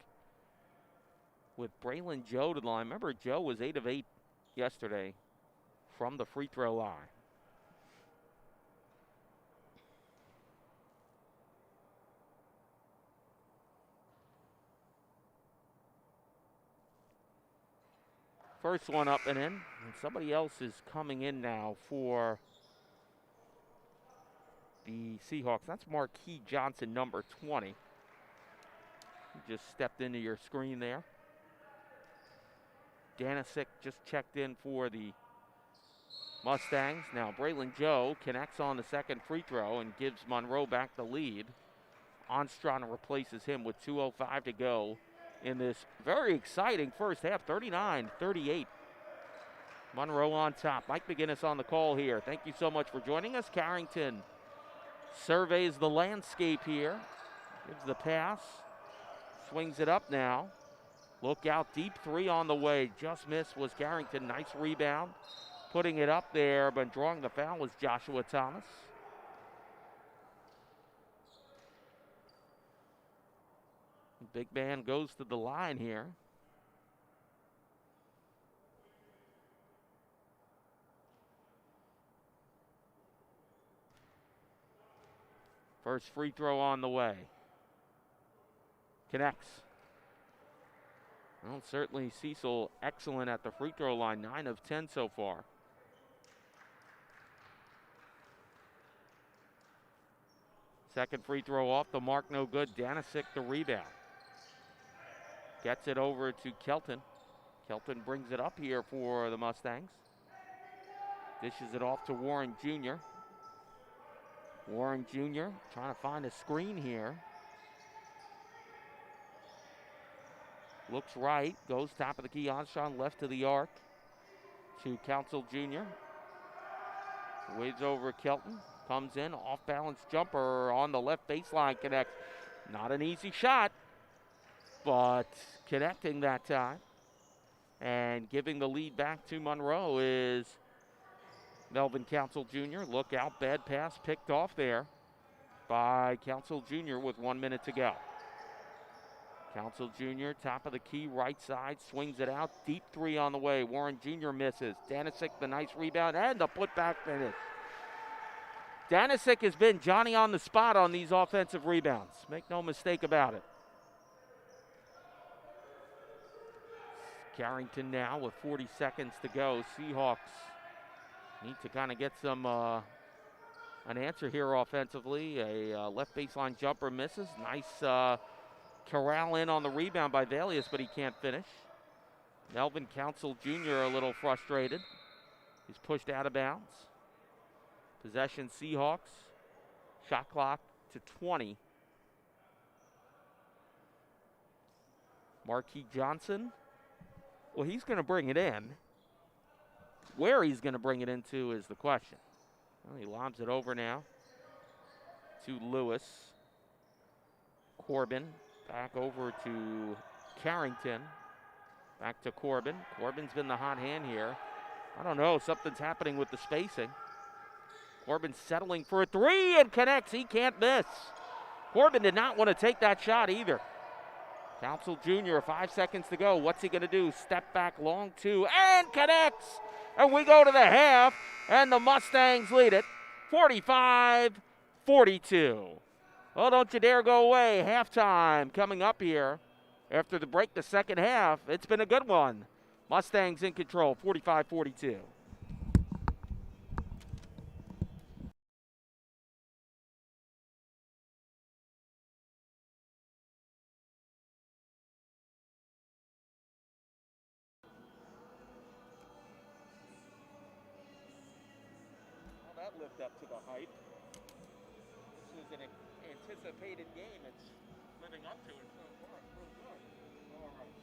With Braylon Joe to the line. Remember, Joe was 8 of 8 yesterday from the free throw line. First one up and in, and somebody else is coming in now for the Seahawks. That's Marquis Johnson, number 20. He just stepped into your screen there. Danisic just checked in for the Mustangs. Now Braylon Joe connects on the second free throw and gives Monroe back the lead. Armstrong replaces him with 2:05 to go in this very exciting first half, 39-38. Monroe on top. Mike McGinnis on the call here. Thank you so much for joining us. Carrington surveys the landscape here. Gives the pass. Swings it up now. Look out, deep three on the way. Just missed was Carrington. Nice rebound. Putting it up there, but drawing the foul was Joshua Thomas. Big man goes to the line here. First free throw on the way. Connects. Well, certainly Cecil excellent at the free throw line, 9 of 10 so far. Second free throw off the mark, no good. Danisic the rebound. Gets it over to Kelton. Kelton brings it up here for the Mustangs. Dishes it off to Warren Jr. Warren Jr. trying to find a screen here. Looks right, goes top of the key. Armstrong left to the arc to Council Jr. Waves over Kelton. Comes in, off balance jumper on the left baseline, connects. Not an easy shot, but connecting that time. And giving the lead back to Monroe is Melvin Council Jr. Look out, bad pass picked off there by Council Jr. with 1 minute to go. Council Jr., top of the key, right side, swings it out. Deep three on the way. Warren Jr. misses. Danisic, the nice rebound, and the putback finish. Danisic has been Johnny on the spot on these offensive rebounds. Make no mistake about it. Carrington now with 40 seconds to go. Seahawks need to kind of get some an answer here offensively. A left baseline jumper misses. Nice corral in on the rebound by Valius, but he can't finish. Melvin Council Jr. a little frustrated. He's pushed out of bounds. Possession Seahawks. Shot clock to 20. Marquis Johnson. Well, he's going to bring it in. Where he's going to bring it into is the question. Well, he lobs it over now to Lewis. Corbin back over to Carrington. Back to Corbin. Corbin's been the hot hand here. I don't know, something's happening with the spacing. Corbin settling for a three and connects. He can't miss. Corbin did not want to take that shot either. Council Jr., 5 seconds to go. What's he going to do? Step back long two and connects. And we go to the half, and the Mustangs lead it 45-42. Well, don't you dare go away. Halftime coming up here after the break, the second half. It's been a good one. Mustangs in control, 45-42. That lived up to the hype. This is an anticipated game. It's living up to it so far. So good. All right.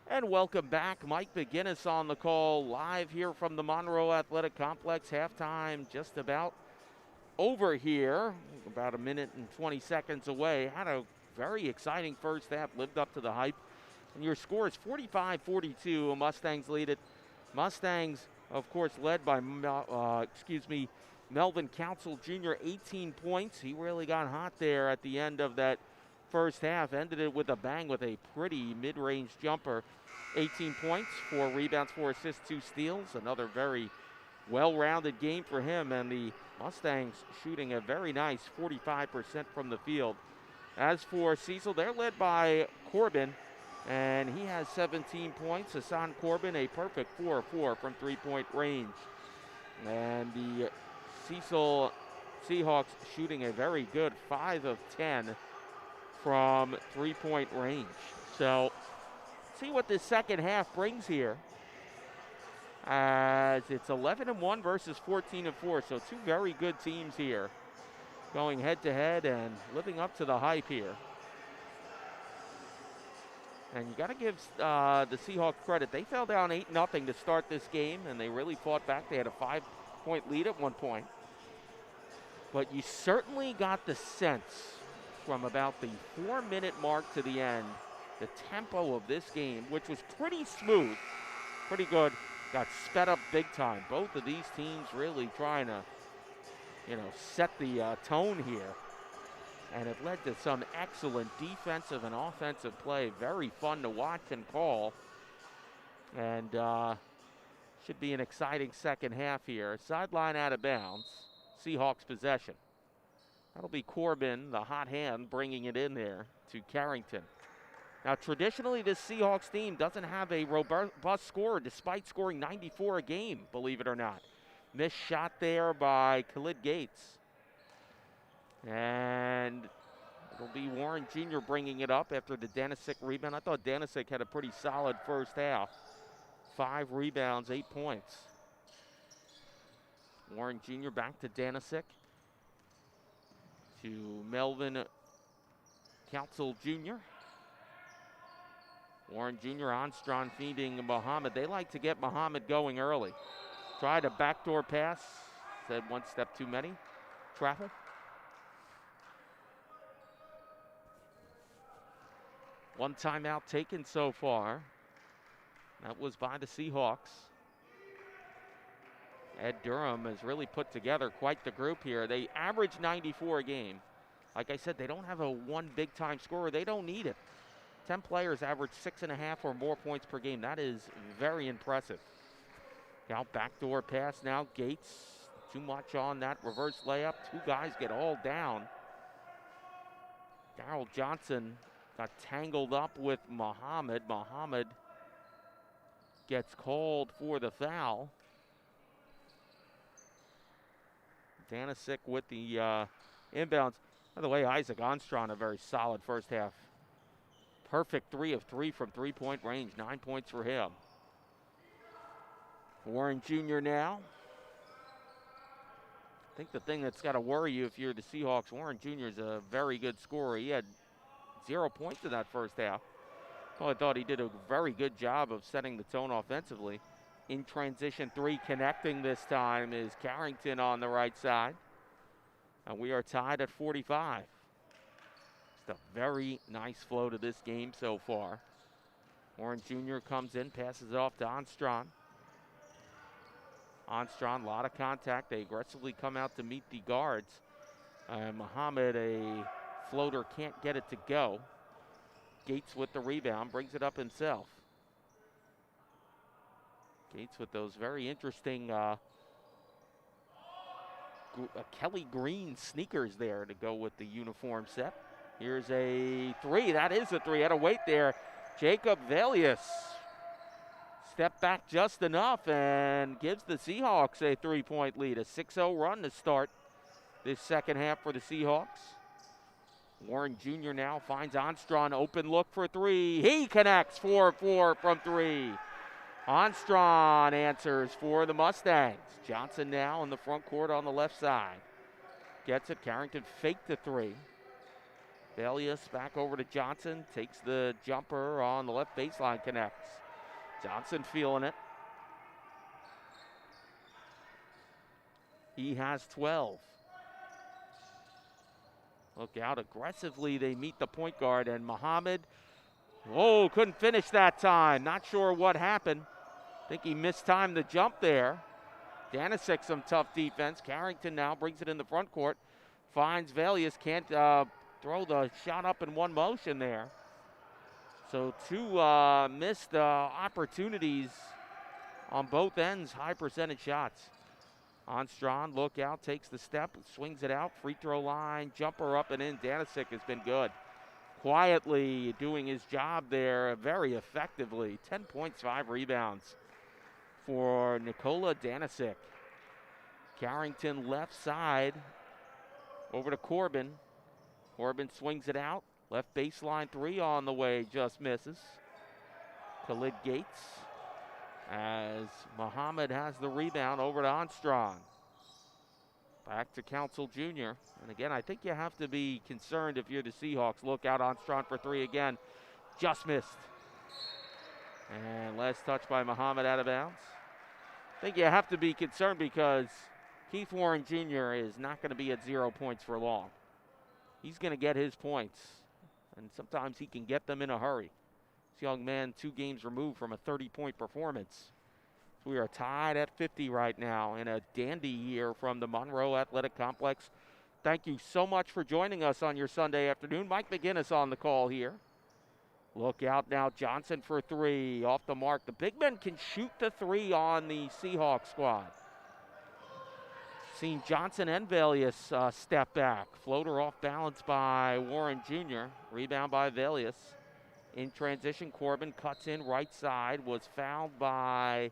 And welcome back. Mike McGinnis on the call, live here from the Monroe Athletic Complex. Halftime just about over here, about a minute and 20 seconds away. Had a very exciting first half, lived up to the hype. And your score is 45-42. Mustangs lead it. Mustangs, of course, led by, Melvin Council Jr., 18 points. He really got hot there at the end of that first half. Ended it with a bang with a pretty mid-range jumper. 18 points, 4 rebounds, 4 assists, 2 steals. Another very well-rounded game for him. And the Mustangs shooting a very nice 45% from the field. As for Cecil, they're led by Corbin, and he has 17 points. Hassan Corbin, a perfect 4 of 4 from three-point range. And the Cecil Seahawks shooting a very good 5 of 10 from three-point range. So, see what this second half brings here, as it's 11-1 versus 14-4. So, two very good teams here going head-to-head and living up to the hype here. And you got to give the Seahawks credit. They fell down 8-0 to start this game, and they really fought back. They had a 5-point lead at one point. But you certainly got the sense from about the 4-minute mark to the end, the tempo of this game, which was pretty smooth, pretty good, got sped up big time. Both of these teams really trying to, set the tone here. And it led to some excellent defensive and offensive play. Very fun to watch and call. And should be an exciting second half here. Sideline out of bounds. Seahawks possession. That'll be Corbin, the hot hand, bringing it in there to Carrington. Now, traditionally, this Seahawks team doesn't have a robust scorer, despite scoring 94 a game, believe it or not. Missed shot there by Khalid Gates. And it'll be Warren Jr. bringing it up after the Danisic rebound. I thought Danisic had a pretty solid first half. 5 rebounds, 8 points. Warren Jr. back to Danisic. To Melvin Council Jr. Warren Jr. Armstrong feeding Muhammad. They like to get Muhammad going early. Tried a backdoor pass. Said one step too many. Travel. One timeout taken so far. That was by the Seahawks. Ed Durham has really put together quite the group here. They average 94 a game. Like I said, they don't have a one big-time scorer. They don't need it. 10 players average 6.5 or more points per game. That is very impressive. Now backdoor pass now. Gates, too much on that reverse layup. 2 guys get all down. Darryl Johnson got tangled up with Muhammad. Muhammad gets called for the foul. Danisic with the inbounds. By the way, Isaac Armstrong, a very solid first half. Perfect 3 of 3 from three-point range. 9 points for him. Warren Jr. now. I think the thing that's got to worry you if you're the Seahawks, Warren Jr. is a very good scorer. He had 0 points in that first half. Well, I thought he did a very good job of setting the tone offensively. In transition 3, connecting this time, is Carrington on the right side. And we are tied at 45. Just a very nice flow to this game so far. Warren Jr. comes in, passes it off to Armstrong. Armstrong, a lot of contact. They aggressively come out to meet the guards. Muhammad, a floater, can't get it to go. Gates with the rebound, brings it up himself. Gates with those very interesting Kelly Green sneakers there to go with the uniform set. Here's a 3. That is a 3. Had to wait there. Jacob Valius stepped back just enough and gives the Seahawks a 3-point lead. A 6-0 run to start this second half for the Seahawks. Warren Jr. now finds Armstrong, open look for 3. He connects 4-4 from 3. Armstrong answers for the Mustangs. Johnson now in the front court on the left side. Gets it. Carrington faked the 3. Valius back over to Johnson. Takes the jumper on the left baseline, connects. Johnson feeling it. He has 12. Look out aggressively. They meet the point guard, and Muhammad, whoa, couldn't finish that time. Not sure what happened. I think he mistimed the jump there. Danisic, some tough defense. Carrington now brings it in the front court. Finds Valius, can't throw the shot up in one motion there. So two missed opportunities on both ends, high percentage shots. Armstrong, look out, takes the step, swings it out, free throw line, jumper up and in. Danisic has been good. Quietly doing his job there very effectively. 10 points, 5 rebounds for Nikola Danisic. Carrington left side, over to Corbin. Corbin swings it out, left baseline three on the way, just misses. Khalid Gates, as Muhammad has the rebound, over to Armstrong. Back to Council Jr. And again, I think you have to be concerned if you're the Seahawks. Look out, Armstrong for three again. Just missed. And last touch by Muhammad, out of bounds. I think you have to be concerned because Keith Warren Jr. is not going to be at 0 points for long. He's going to get his points, and sometimes he can get them in a hurry. This young man 2 games removed from a 30-point performance. So we are tied at 50 right now in a dandy year from the Monroe Athletic Complex. Thank you so much for joining us on your Sunday afternoon. Mike McGinnis on the call here. Look out now, Johnson for three, off the mark. The big men can shoot the three on the Seahawks squad. Seen Johnson and Valius step back. Floater off balance by Warren Jr. Rebound by Valius. In transition, Corbin cuts in right side. Was fouled by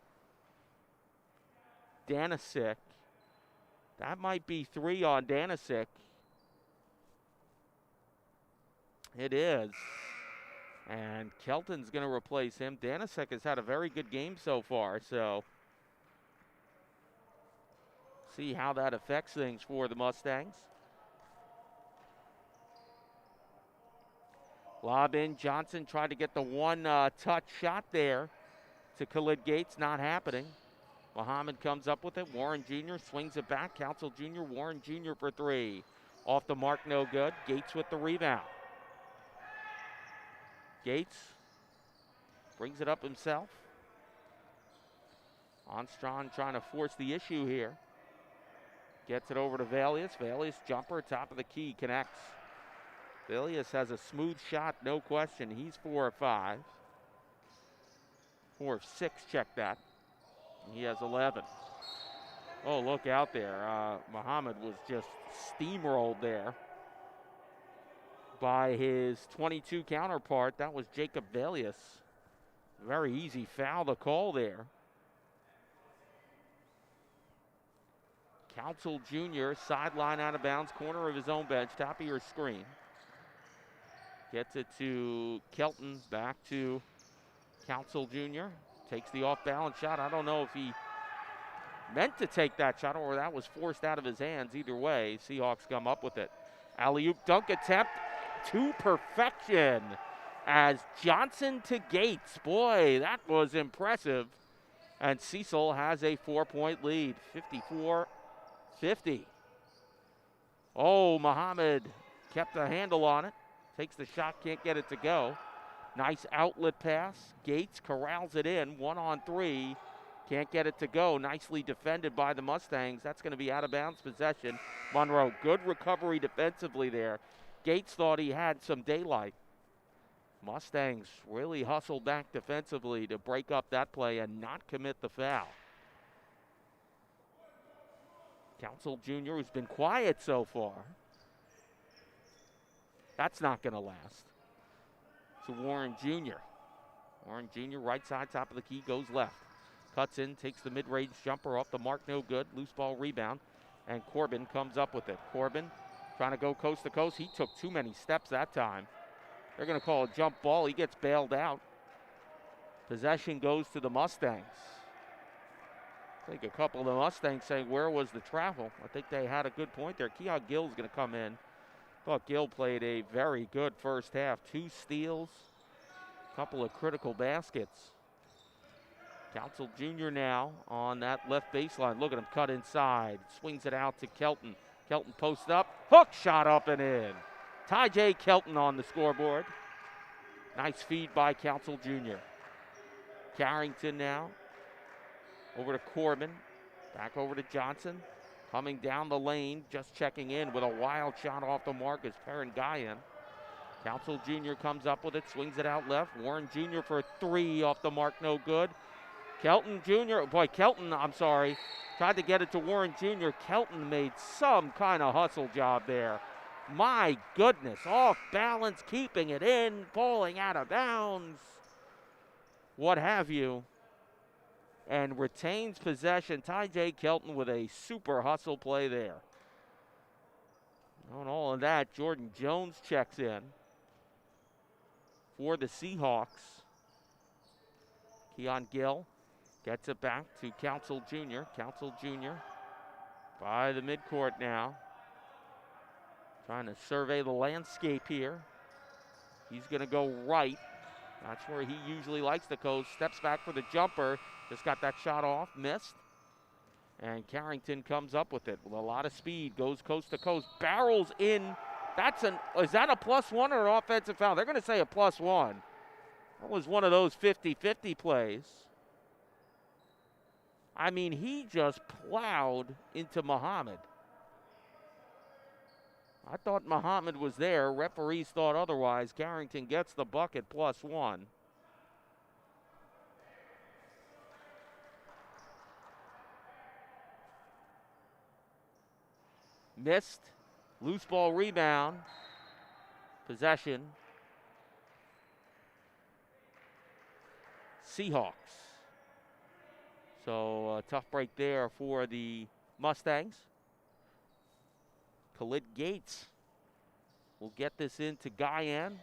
Danisic. That might be 3 on Danisic. It is. And Kelton's going to replace him. Danisic has had a very good game so far, so see how that affects things for the Mustangs. Lob in, Johnson tried to get the one touch shot there to Khalid Gates, not happening. Muhammad comes up with it. Warren Jr. swings it back. Council Jr., Warren Jr. for three. Off the mark, no good. Gates with the rebound. Gates brings it up himself. Armstrong trying to force the issue here. Gets it over to Valius. Valius jumper, top of the key, connects. Valius has a smooth shot, no question. He's 4 of 5. 4 of 6, check that. He has 11. Oh, look out there. Muhammad was just steamrolled there by his 22 counterpart. That was Jacob Valius. Very easy foul to call there. Council Jr., sideline out of bounds, corner of his own bench, top of your screen. Gets it to Kelton, back to Council Jr. Takes the off-balance shot. I don't know if he meant to take that shot or that was forced out of his hands. Either way, Seahawks come up with it. Alley-oop dunk attempt to perfection as Johnson to Gates. Boy, that was impressive. And Cecil has a 4-point lead, 54-50. Oh, Muhammad kept a handle on it. Takes the shot, can't get it to go. Nice outlet pass. Gates corrals it in, 1-on-3. Can't get it to go. Nicely defended by the Mustangs. That's going to be out of bounds possession. Monroe, good recovery defensively there. Gates thought he had some daylight. Mustangs really hustled back defensively to break up that play and not commit the foul. Council Jr., who's been quiet so far. That's not going to last. To Warren Jr. Warren Jr., right side, top of the key, goes left. Cuts in, takes the mid-range jumper off the mark, no good. Loose ball rebound, and Corbin comes up with it. Corbin trying to go coast to coast. He took too many steps that time. They're going to call a jump ball. He gets bailed out. Possession goes to the Mustangs. I think a couple of the Mustangs saying, where was the travel? I think they had a good point there. Keon Gill's going to come in. Thought Gill played a very good first half. 2 steals, a couple of critical baskets. Council Jr. now on that left baseline. Look at him cut inside. Swings it out to Kelton. Kelton posts up. Hook shot up and in. Ty J. Kelton on the scoreboard. Nice feed by Council Jr. Carrington now. Over to Corbin. Back over to Johnson. Coming down the lane. Just checking in with a wild shot off the mark is Perrin-Guyan. Council Jr. comes up with it. Swings it out left. Warren Jr. for a three off the mark. No good. Kelton Jr. Tried to get it to Warren Jr. Kelton made some kind of hustle job there. My goodness, off balance, keeping it in, falling out of bounds, what have you, and retains possession. Ty J. Kelton with a super hustle play there. On all of that, Jordan Jones checks in for the Seahawks. Keon Gill gets it back to Council Jr. Council Jr. by the midcourt now. Trying to survey the landscape here. He's going to go right. That's where he usually likes to go. Steps back for the jumper. Just got that shot off. Missed. And Carrington comes up with it with a lot of speed. Goes coast to coast. Barrels in. Is that a +1 or an offensive foul? They're going to say a +1. That was one of those 50-50 plays. I mean, he just plowed into Muhammad. I thought Muhammad was there. Referees thought otherwise. Carrington gets the bucket +1. Missed. Loose ball rebound. Possession. Seahawks. So a tough break there for the Mustangs. Khalid Gates will get this into Guyan.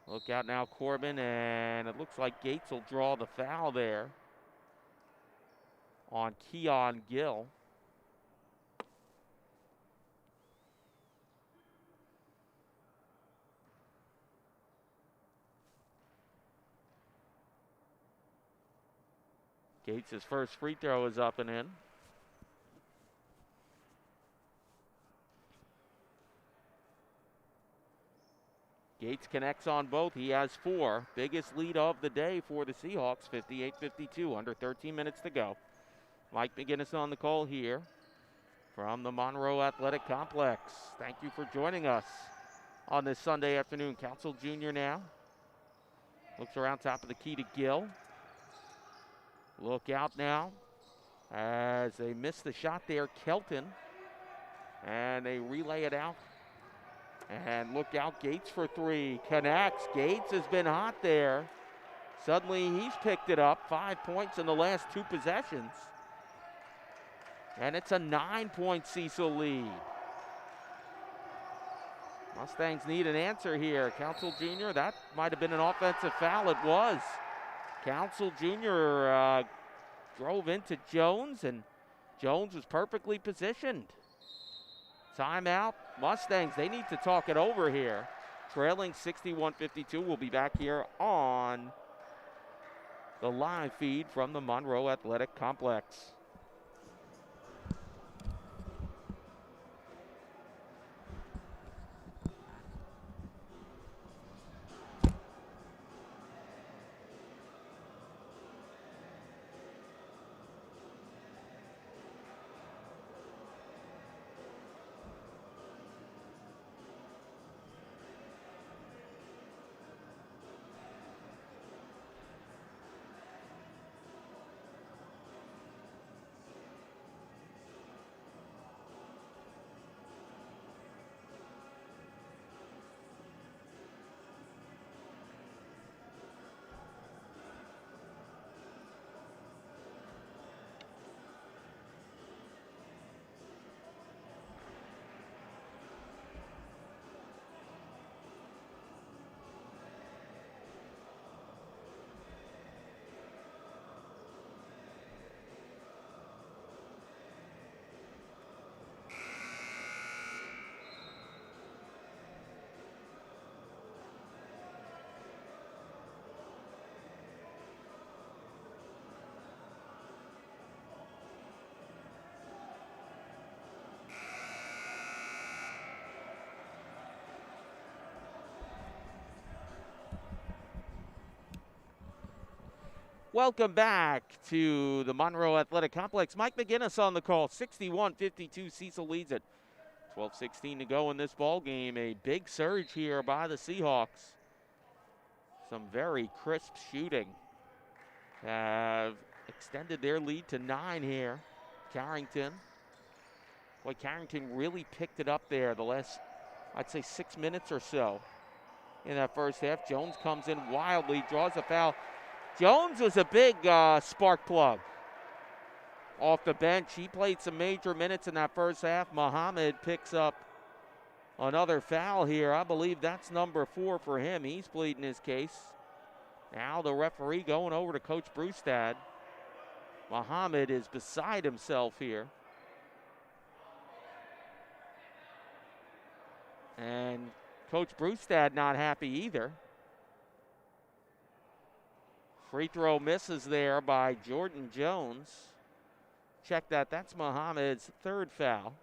Look out now, Corbin, and it looks like Gates will draw the foul there on Keon Gill. Gates' first free throw is up and in. Gates connects on both. He has 4. Biggest lead of the day for the Seahawks, 58-52, under 13 minutes to go. Mike McGinnis on the call here from the Monroe Athletic Complex. Thank you for joining us on this Sunday afternoon. Council Jr. now. Looks around top of the key to Gill. Look out now as they miss the shot there, Kelton. And they relay it out. And look out, Gates for 3. Connects. Gates has been hot there. Suddenly he's picked it up. 5 points in the last 2 possessions. And it's a 9-point Cecil lead. Mustangs need an answer here. Council Jr., that might have been an offensive foul. It was. Council Jr. Drove into Jones, and Jones was perfectly positioned. Timeout. Mustangs, they need to talk it over here. Trailing 61-52. We'll be back here on the live feed from the Monroe Athletic Complex. Welcome back to the Monroe Athletic Complex. Mike McGinnis on the call. 61-52, Cecil leads it. 12:16 to go in this ball game. A big surge here by the Seahawks. Some very crisp shooting. Have extended their lead to 9 here. Carrington. Boy, Carrington really picked it up there the last, I'd say, 6 minutes or so in that first half. Jones comes in wildly, draws a foul. Jones was a big spark plug off the bench. He played some major minutes in that first half. Muhammad picks up another foul here. I believe that's number 4 for him. He's pleading his case. Now the referee going over to Coach Brustad. Muhammad is beside himself here. And Coach Brustad not happy either. Free throw misses there by Jordan Jones. Check that. That's Muhammad's 3rd foul.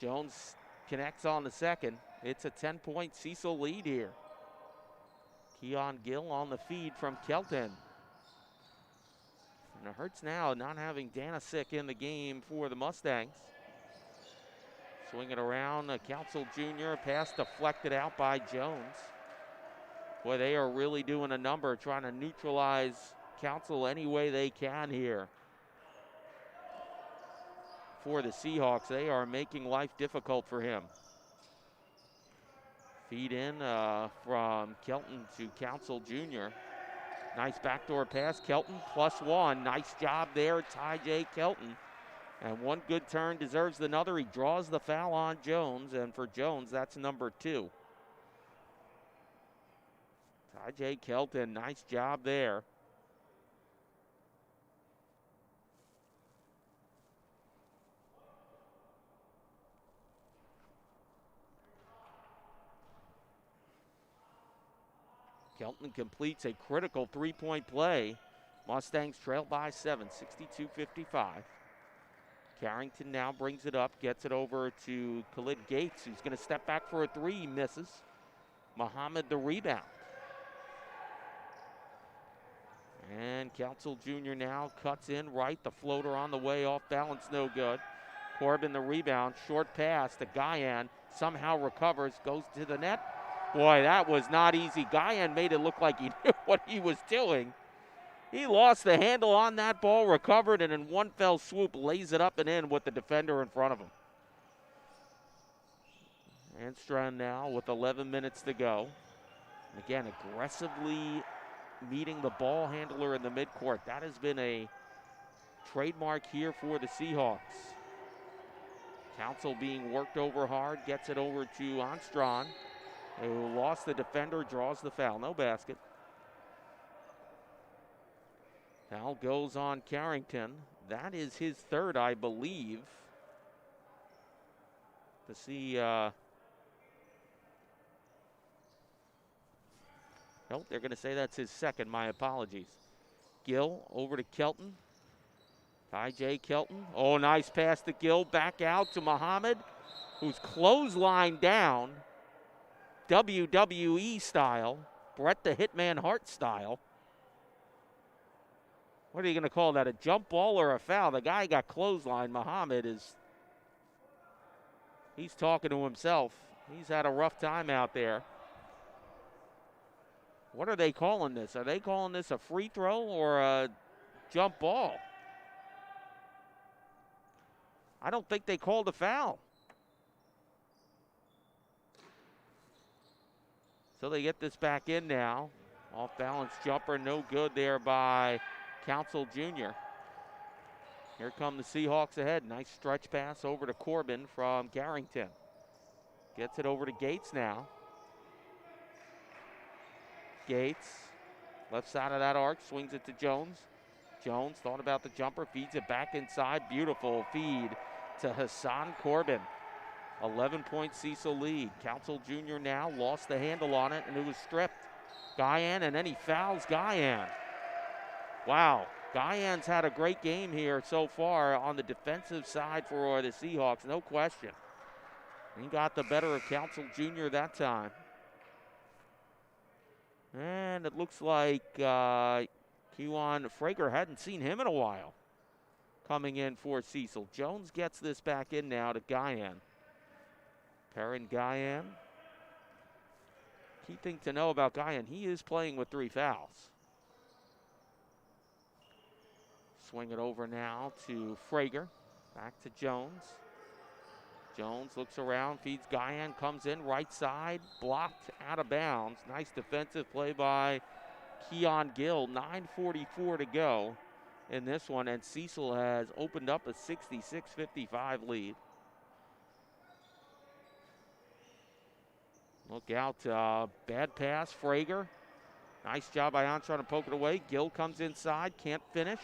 Jones connects on the second. It's a 10-point Cecil lead here. Keon Gill on the feed from Kelton. And it hurts now not having Danisic in the game for the Mustangs. Swing it around, Council Jr., pass deflected out by Jones. Boy, they are really doing a number trying to neutralize Council any way they can here. For the Seahawks, they are making life difficult for him. Feed in from Kelton to Council Jr. Nice backdoor pass. Kelton +1. Nice job there, Ty J. Kelton. And one good turn deserves another. He draws the foul on Jones, and for Jones, that's number 2. Ty J. Kelton, nice job there. Kelton completes a critical 3-point play. Mustangs trail by 7, 62-55. Carrington now brings it up, gets it over to Khalid Gates, who's going to step back for a 3, misses. Muhammad the rebound. And Council Jr. now cuts in right, the floater on the way, off balance, no good. Corbin the rebound, short pass to Guyan, somehow recovers, goes to the net. Boy, that was not easy. Guyan made it look like he knew what he was doing. He lost the handle on that ball, recovered, and in one fell swoop lays it up and in with the defender in front of him. Anstrand now with 11 minutes to go. And again, aggressively meeting the ball handler in the midcourt. That has been a trademark here for the Seahawks. Council being worked over hard, gets it over to Anstrand, who lost the defender, draws the foul. No basket. Foul goes on Carrington. That is his 3rd, I believe. To see, nope, they're going to say that's his 2nd. My apologies. Gill over to Kelton. Ty J. Kelton. Oh, nice pass to Gill. Back out to Muhammad, who's clotheslined down. WWE style. Bret the Hitman Hart style. What are you going to call that, a jump ball or a foul? The guy got clotheslined. Muhammad he's talking to himself. He's had a rough time out there. What are they calling this? Are they calling this a free throw or a jump ball? I don't think they called a foul. So they get this back in now. Off balance jumper, no good there by Council Jr. Here come the Seahawks ahead. Nice stretch pass over to Corbin from Carrington. Gets it over to Gates now. Gates, left side of that arc, swings it to Jones. Jones thought about the jumper, feeds it back inside. Beautiful feed to Hassan Corbin. 11-point Cecil lead. Council Jr. now lost the handle on it, and it was stripped. Guyan, and then he fouls Guyan. Wow. Guyan's had a great game here so far on the defensive side for the Seahawks, no question. He got the better of Council Jr. that time. And it looks like Kewan Frager, hadn't seen him in a while, coming in for Cecil. Jones gets this back in now to Guyan. Perrin Guyan. Key thing to know about Guyan, he is playing with 3 fouls. Swing it over now to Frager. Back to Jones. Jones looks around, feeds Guyan, comes in right side, blocked out of bounds. Nice defensive play by Keon Gill. 9:44 to go in this one, and Cecil has opened up a 66-55 lead. Look out, bad pass, Frager. Nice job by Armstrong to poke it away. Gill comes inside, can't finish.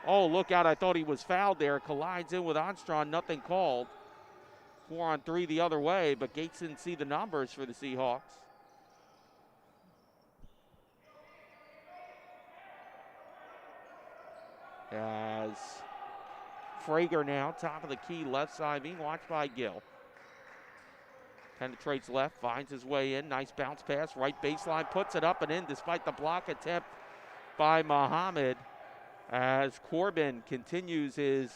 Oh, look out, I thought he was fouled there. Collides in with Armstrong, nothing called. 4-on-3 the other way, but Gates didn't see the numbers for the Seahawks. As Frager now, top of the key, left side, being watched by Gill. Penetrates left, finds his way in. Nice bounce pass, right baseline, puts it up and in despite the block attempt by Muhammad. As Corbin continues his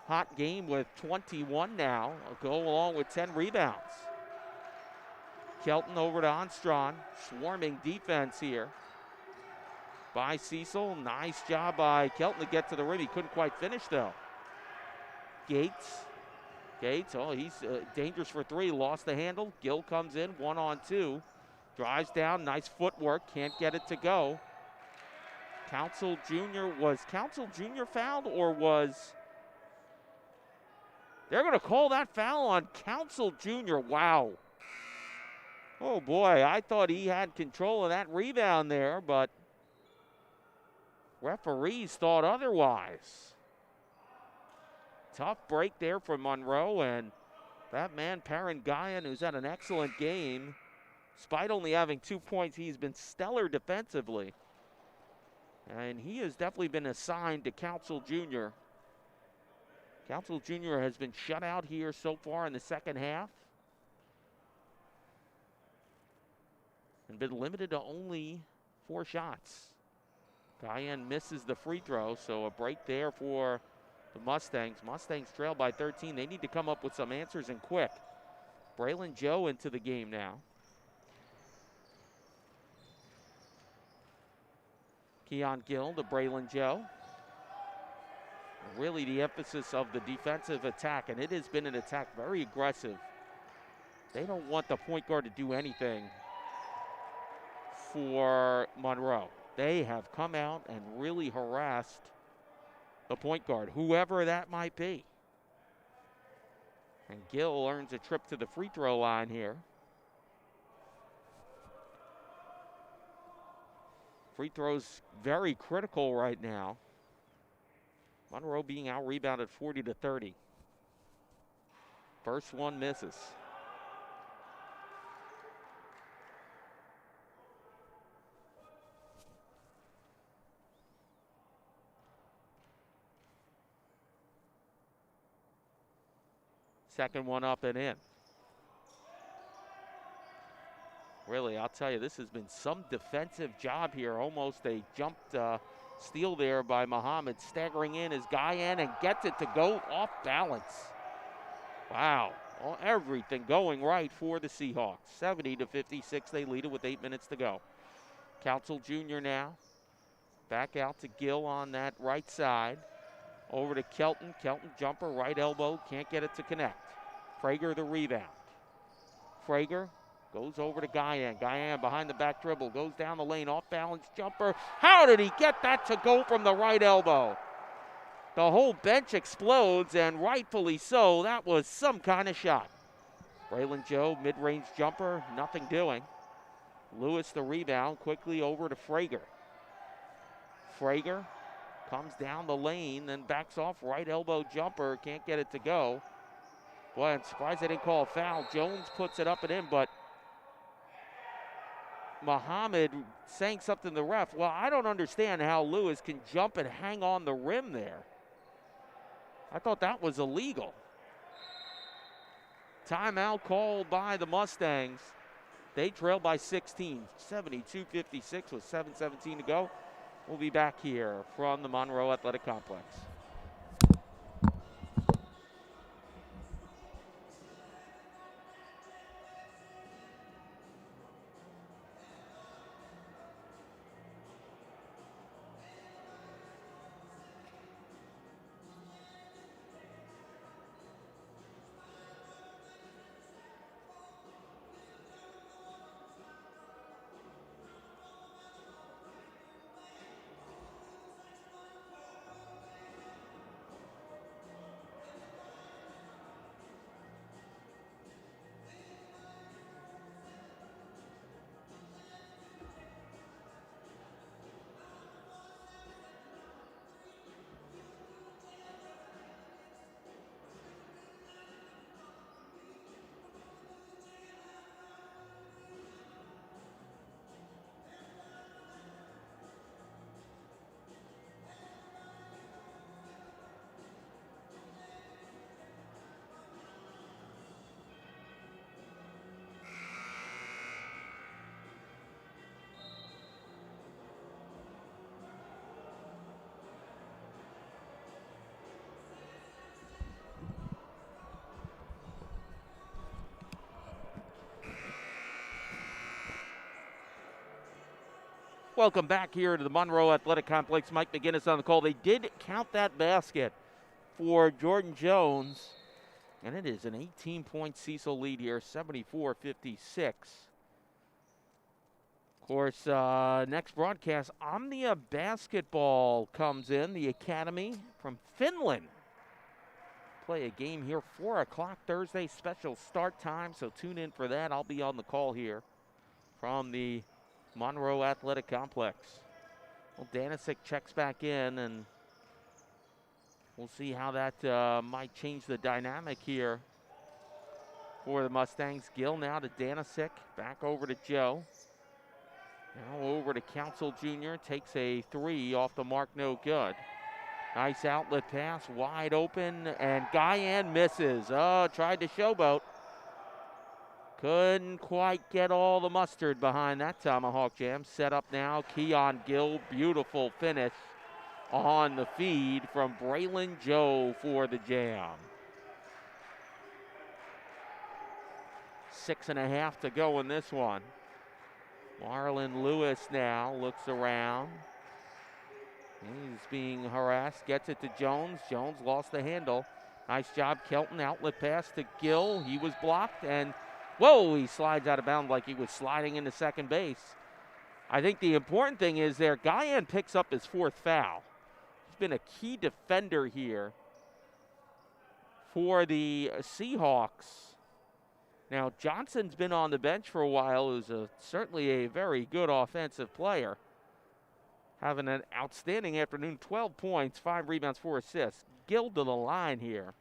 hot game with 21 now. Go along with 10 rebounds. Kelton over to Armstrong. Swarming defense here by Cecil. Nice job by Kelton to get to the rim. He couldn't quite finish though. Gates, oh, he's dangerous for 3. Lost the handle. Gill comes in, 1-on-2. Drives down, nice footwork. Can't get it to go. Was Council Jr. fouled, or was... They're going to call that foul on Council Jr. Wow. Oh, boy, I thought he had control of that rebound there, but referees thought otherwise. Tough break there for Monroe, and that man, Perrin Guyan, who's had an excellent game. Despite only having 2 points, he's been stellar defensively. And he has definitely been assigned to Council Jr. Council Jr. has been shut out here so far in the second half. And been limited to only 4 shots. Guyan misses the free throw, so a break there for the Mustangs. Mustangs trail by 13. They need to come up with some answers and quick. Braylon Joe into the game now. Keon Gill to Braylon Joe. Really the emphasis of the defensive attack, and it has been an attack very aggressive. They don't want the point guard to do anything for Monroe. They have come out and really harassed the point guard, whoever that might be. And Gill earns a trip to the free throw line here. Free throws very critical right now. Monroe being out-rebounded 40-30. First one misses. Second one up and in. Really, I'll tell you, this has been some defensive job here. Almost a jumped steal there by Muhammad. Staggering in is Guyan and gets it to go off balance. Wow, everything going right for the Seahawks. 70-56, they lead it with 8 minutes to go. Council Jr. now. Back out to Gill on that right side. Over to Kelton. Kelton jumper, right elbow, can't get it to connect. Frager the rebound. Frager goes over to Guyan. Guyan behind the back dribble, goes down the lane, off balance jumper. How did he get that to go from the right elbow? The whole bench explodes, and rightfully so. That was some kind of shot. Braylon Joe, mid-range jumper, nothing doing. Lewis the rebound, quickly over to Frager. Frager comes down the lane, then backs off, right elbow jumper, can't get it to go. Boy, I'm surprised they didn't call a foul. Jones puts it up and in, but Muhammad saying something to the ref. Well, I don't understand how Lewis can jump and hang on the rim there. I thought that was illegal. Timeout called by the Mustangs. They trail by 16, 72-56 with 7:17 to go. We'll be back here from the Monroe Athletic Complex. Welcome back here to the Monroe Athletic Complex. Mike McGinnis on the call. They did count that basket for Jordan Jones, and it is an 18-point Cecil lead here, 74-56. Of course, next broadcast, Omnia Basketball comes in, the academy from Finland. Play a game here, 4 o'clock Thursday, special start time, so tune in for that. I'll be on the call here from the Monroe Athletic Complex. Well, Danisic checks back in, and we'll see how that might change the dynamic here for the Mustangs. Gill now to Danisic, back over to Joe. Now over to Council Jr., takes a three off the mark, no good. Nice outlet pass, wide open, and Guyan misses. Oh, tried to showboat. Couldn't quite get all the mustard behind that tomahawk jam. Set up now, Keon Gill, beautiful finish on the feed from Braylon Joe for the jam. 6.5 to go in this one. Marlon Lewis now looks around. He's being harassed, gets it to Jones. Jones lost the handle. Nice job, Kelton. Outlet pass to Gill. He was blocked, and whoa, he slides out of bounds like he was sliding into second base. I think the important thing is there, Guyan picks up his 4th foul. He's been a key defender here for the Seahawks. Now, Johnson's been on the bench for a while, who's certainly a very good offensive player. Having an outstanding afternoon, 12 points, 5 rebounds, 4 assists. Gill to the line here.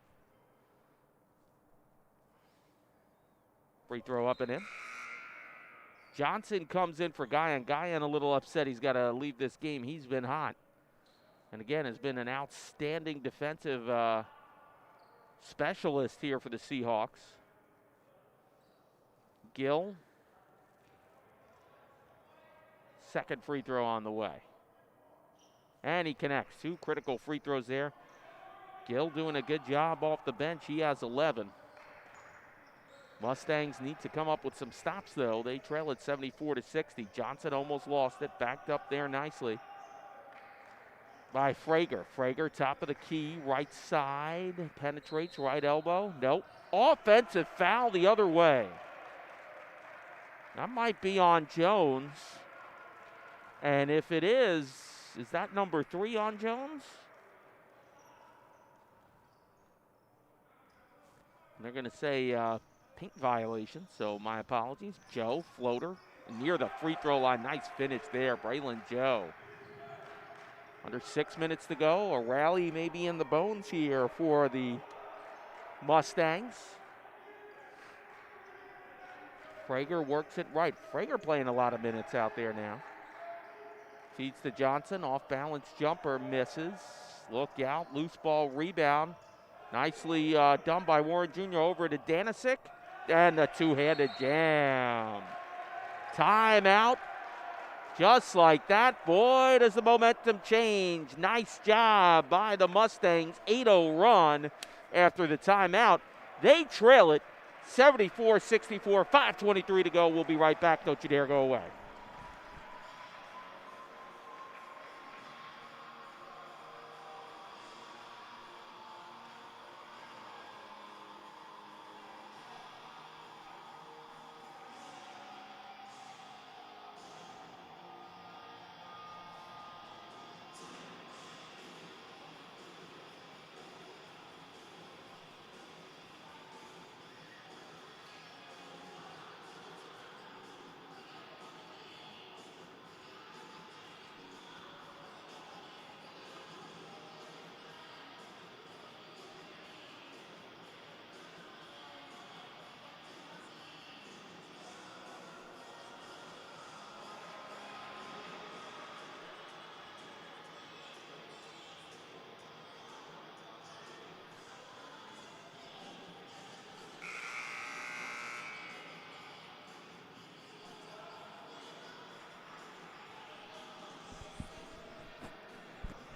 Free throw up and in. Johnson comes in for Guyan. Guyan a little upset. He's got to leave this game. He's been hot. And again, has been an outstanding defensive specialist here for the Seahawks. Gill. Second free throw on the way. And he connects. 2 critical free throws there. Gill doing a good job off the bench. He has 11. Mustangs need to come up with some stops, though. They trail at 74-60. Johnson almost lost it. Backed up there nicely by Frager. Frager, top of the key, right side. Penetrates, right elbow. Nope. Offensive foul the other way. That might be on Jones. And if it is that number 3 on Jones? They're going to say pink violation, so my apologies. Joe, floater, near the free throw line. Nice finish there, Braylon Joe. Under 6 minutes to go. A rally maybe in the bones here for the Mustangs. Frager works it right. Frager playing a lot of minutes out there now. Feeds to Johnson, off balance jumper misses. Look out, loose ball rebound. Nicely done by Warren Jr. over to Danisic. And the two-handed jam. Timeout. Just like that, boy, does the momentum change. Nice job by the Mustangs. 8-0 run after the timeout. They trail it 74-64, 5:23 to go. We'll be right back. Don't you dare go away.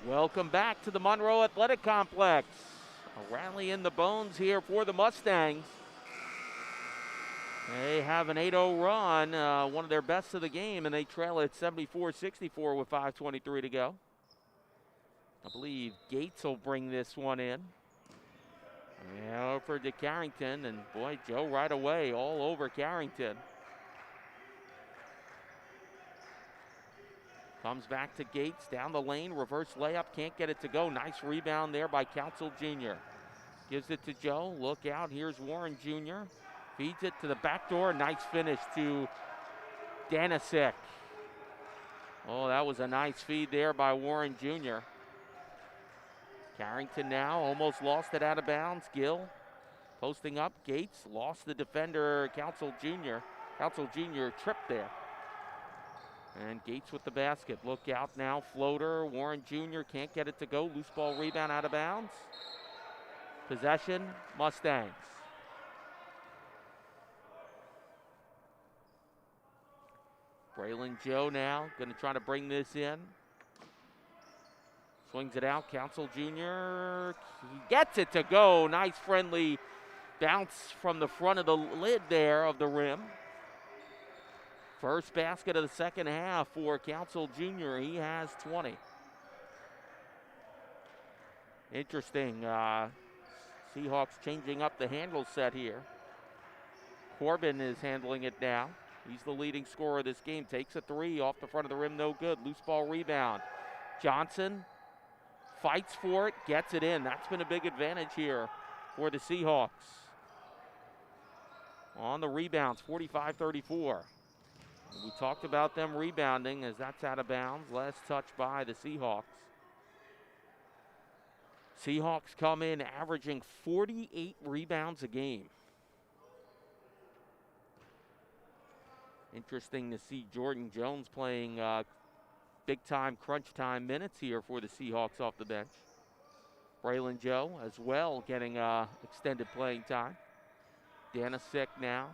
Welcome back to the Monroe Athletic Complex. A rally in the bones here for the Mustangs. They have an 8-0 run, one of their best of the game, and they trail at 74-64 with 5:23 to go. I believe Gates will bring this one in. Yeah, over to Carrington, and boy, Joe right away all over Carrington. Comes back to Gates, down the lane, reverse layup, can't get it to go. Nice rebound there by Council Jr. Gives it to Joe, look out, here's Warren Jr. Feeds it to the back door, nice finish to Danisic. Oh, that was a nice feed there by Warren Jr. Carrington now, almost lost it out of bounds. Gill posting up, Gates, lost the defender, Council Jr. Council Jr. tripped there. And Gates with the basket. Look out now, floater. Warren Jr. can't get it to go. Loose ball rebound out of bounds. Possession, Mustangs. Braylon Joe now going to try to bring this in. Swings it out. Council Jr. He gets it to go. Nice friendly bounce from the front of the lid there of the rim. First basket of the second half for Council Jr. He has 20. Interesting. Seahawks changing up the handle set here. Corbin is handling it now. He's the leading scorer of this game. Takes a three off the front of the rim, no good. Loose ball rebound. Johnson fights for it, gets it in. That's been a big advantage here for the Seahawks. On the rebounds, 45-34. We talked about them rebounding as that's out of bounds. Last touch by the Seahawks. Seahawks come in averaging 48 rebounds a game. Interesting to see Jordan Jones playing big-time crunch time minutes here for the Seahawks off the bench. Braylon Joe as well getting extended playing time. Danisic now.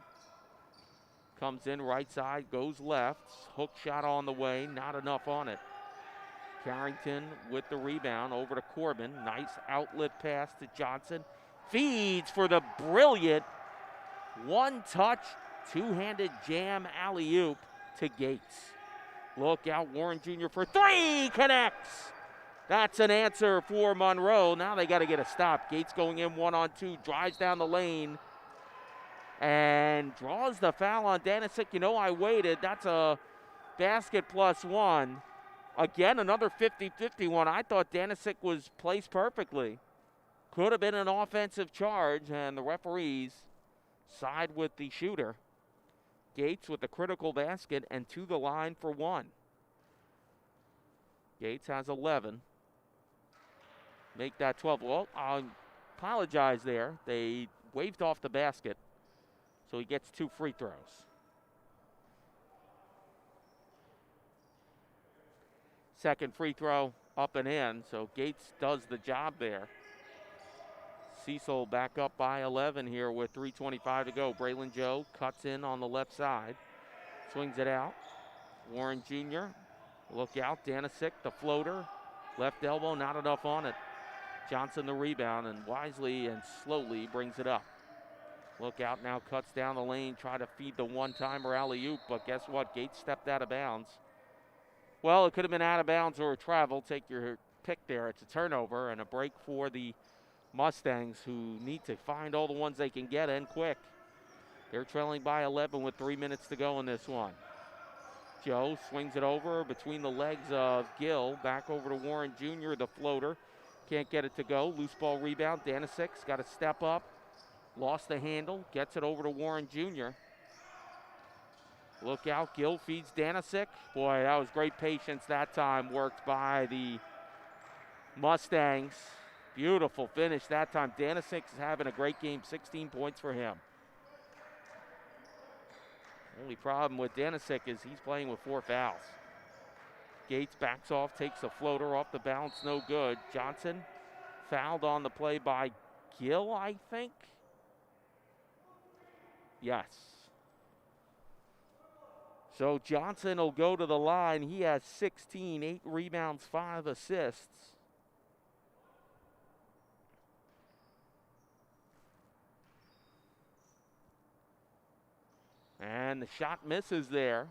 Comes in right side, goes left. Hook shot on the way, not enough on it. Carrington with the rebound over to Corbin. Nice outlet pass to Johnson. Feeds for the brilliant one-touch, two-handed jam alley-oop to Gates. Look out, Warren Jr. for three, connects. That's an answer for Monroe. Now they got to get a stop. Gates going in 1-on-2, drives down the lane, and draws the foul on Danisic. You know, I waited. That's a basket plus one. Again, another 50-50 one. I thought Danisic was placed perfectly. Could have been an offensive charge, and the referees side with the shooter. Gates with the critical basket and to the line for one. Gates has 11. Make that 12. Well, I apologize there. They waved off the basket. So he gets two free throws. Second free throw up and in, so Gates does the job there. Cecil back up by 11 here with 3:25 to go. Braylon Joe cuts in on the left side, swings it out. Warren Jr., look out. Danisic, the floater, left elbow, not enough on it. Johnson the rebound, and wisely and slowly brings it up. Look out now, cuts down the lane, try to feed the one-timer alley-oop, but guess what? Gates stepped out of bounds. Well, it could have been out of bounds or a travel. Take your pick there. It's a turnover and a break for the Mustangs, who need to find all the ones they can get and quick. They're trailing by 11 with 3 minutes to go in this one. Joe swings it over between the legs of Gill. Back over to Warren Jr., the floater. Can't get it to go. Loose ball rebound. Danisic's got to step up. Lost the handle. Gets it over to Warren Jr. Look out. Gill feeds Danisic. Boy, that was great patience that time. Worked by the Mustangs. Beautiful finish that time. Danisic is having a great game. 16 points for him. Only problem with Danisic is he's playing with 4 fouls. Gates backs off, takes a floater off the bounce, no good. Johnson fouled on the play by Gill, I think. Yes. So Johnson will go to the line. He has 16, 8 rebounds, 5 assists. And the shot misses there.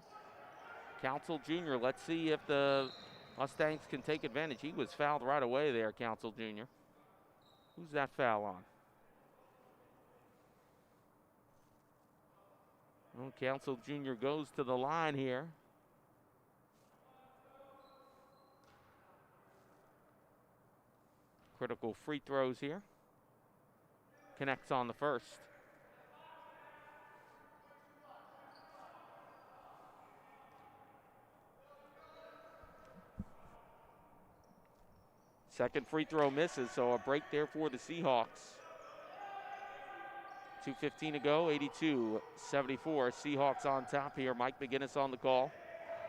Council Jr., let's see if the Mustangs can take advantage. He was fouled right away there, Council Jr. Who's that foul on? Well, Council Jr. goes to the line here. Critical free throws here. Connects on the first. Second free throw misses, so a break there for the Seahawks. 2:15 to go, 82-74. Seahawks on top here. Mike McGinnis on the call.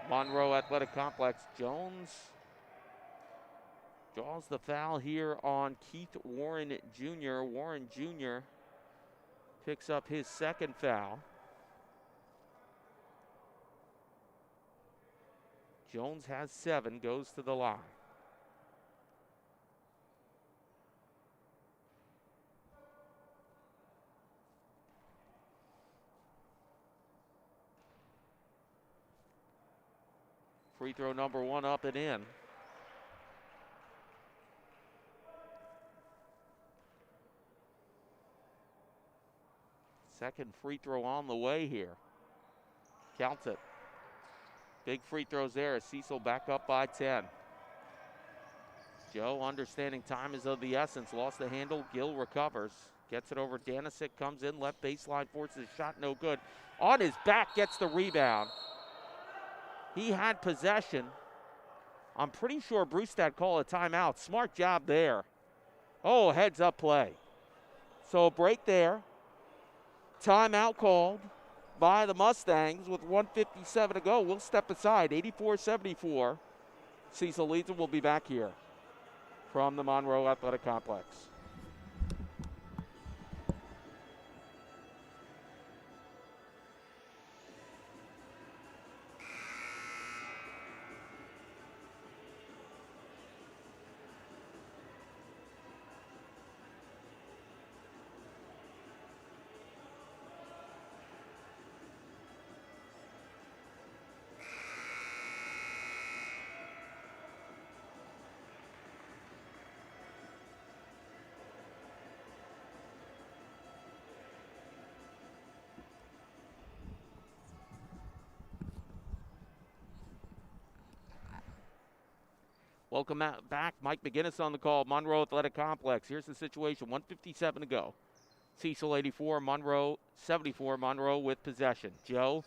Monroe Athletic Complex. Jones draws the foul here on Keith Warren Jr. Warren Jr. picks up his second foul. Jones has 7, goes to the line. Free throw number 1 up and in. Second free throw on the way here. Counts it. Big free throws there as Cecil back up by 10. Joe, understanding time is of the essence, lost the handle. Gill recovers. Gets it over. Danisic comes in, left baseline, forces a shot, no good. On his back, gets the rebound. He had possession. I'm pretty sure Brewstad called a timeout. Smart job there. Oh, heads up play. So a break there. Timeout called by the Mustangs with 1:57 to go. We'll step aside, 84-74. Cecil leads, and we'll be back here from the Monroe Athletic Complex. Welcome back. Mike McGinnis on the call. Monroe Athletic Complex. Here's the situation. 1:57 to go. Cecil 84, Monroe 74. Monroe with possession. Joe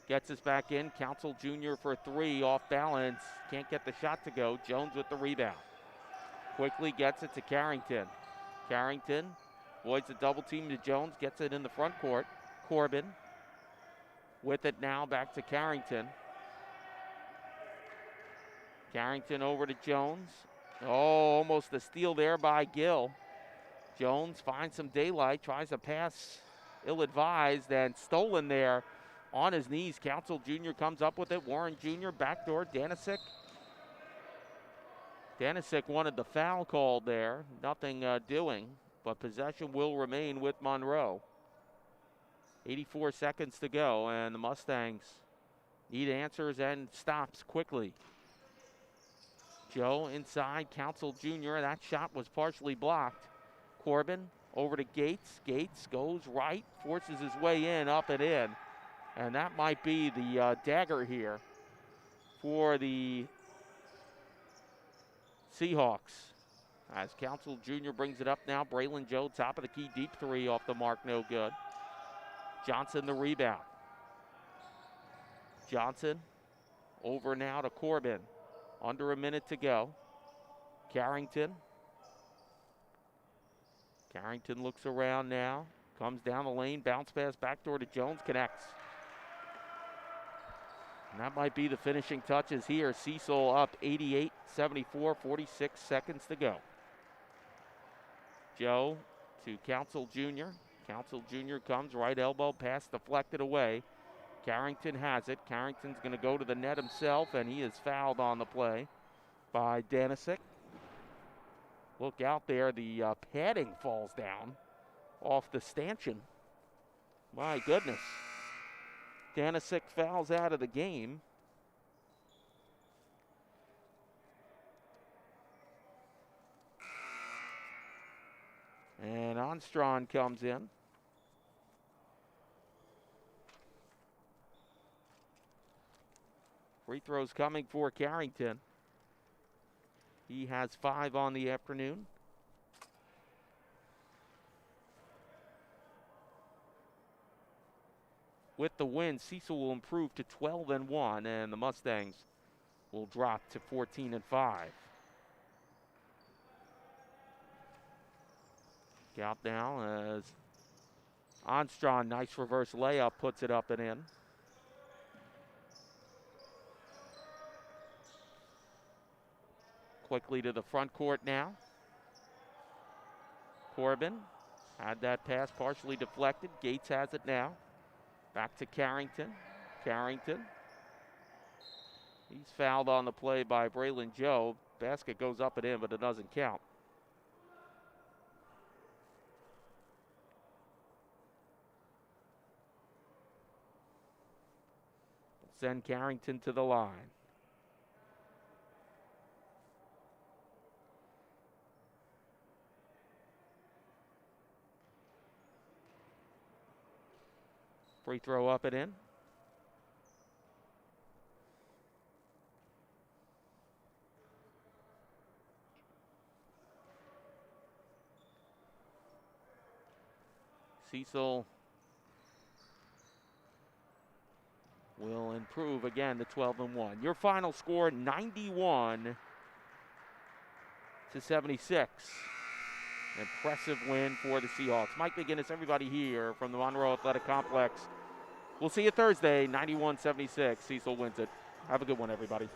gets us back in. Council Jr. for 3. Off balance. Can't get the shot to go. Jones with the rebound. Quickly gets it to Carrington. Carrington avoids a double team to Jones. Gets it in the front court. Corbin with it now back to Carrington. Carrington over to Jones. Oh, almost a steal there by Gill. Jones finds some daylight, tries to pass ill-advised and stolen there on his knees. Council Jr. comes up with it. Warren Jr. backdoor. Danisic wanted the foul called there. Nothing doing, but possession will remain with Monroe. 84 seconds to go, and the Mustangs need answers and stops quickly. Joe inside, Council Jr. That shot was partially blocked. Corbin over to Gates. Gates goes right, forces his way in, up and in. And that might be the dagger here for the Seahawks. As Council Jr. brings it up now, Braylon Joe, top of the key, deep three off the mark, no good. Johnson the rebound. Johnson over now to Corbin. Under a minute to go. Carrington looks around now. Comes down the lane, bounce pass backdoor to Jones, connects. And that might be the finishing touches here. Cecil up 88-74, 46 seconds to go. Joe to Council Jr. Council Jr. comes, right elbow, pass deflected away. Carrington has it. Carrington's going to go to the net himself, and he is fouled on the play by Danisic. Look out there, the padding falls down off the stanchion. My goodness. Danisic fouls out of the game. And Armstrong comes in. Free throws coming for Carrington. He has 5 on the afternoon. With the win, Cecil will improve to 12-1, and the Mustangs will drop to 14-5. Out now as Armstrong, nice reverse layup, puts it up and in. Quickly to the front court now. Corbin had that pass partially deflected. Gates has it now. Back to Carrington. Carrington. He's fouled on the play by Braylon Joe. Basket goes up and in, but it doesn't count. Send Carrington to the line. Free throw up and in. Cecil will improve again to 12-1. Your final score, 91-76. Impressive win for the Seahawks. Mike McGinnis, everybody here from the Monroe Athletic Complex. We'll see you Thursday, 91-76. Cecil wins it. Have a good one, everybody.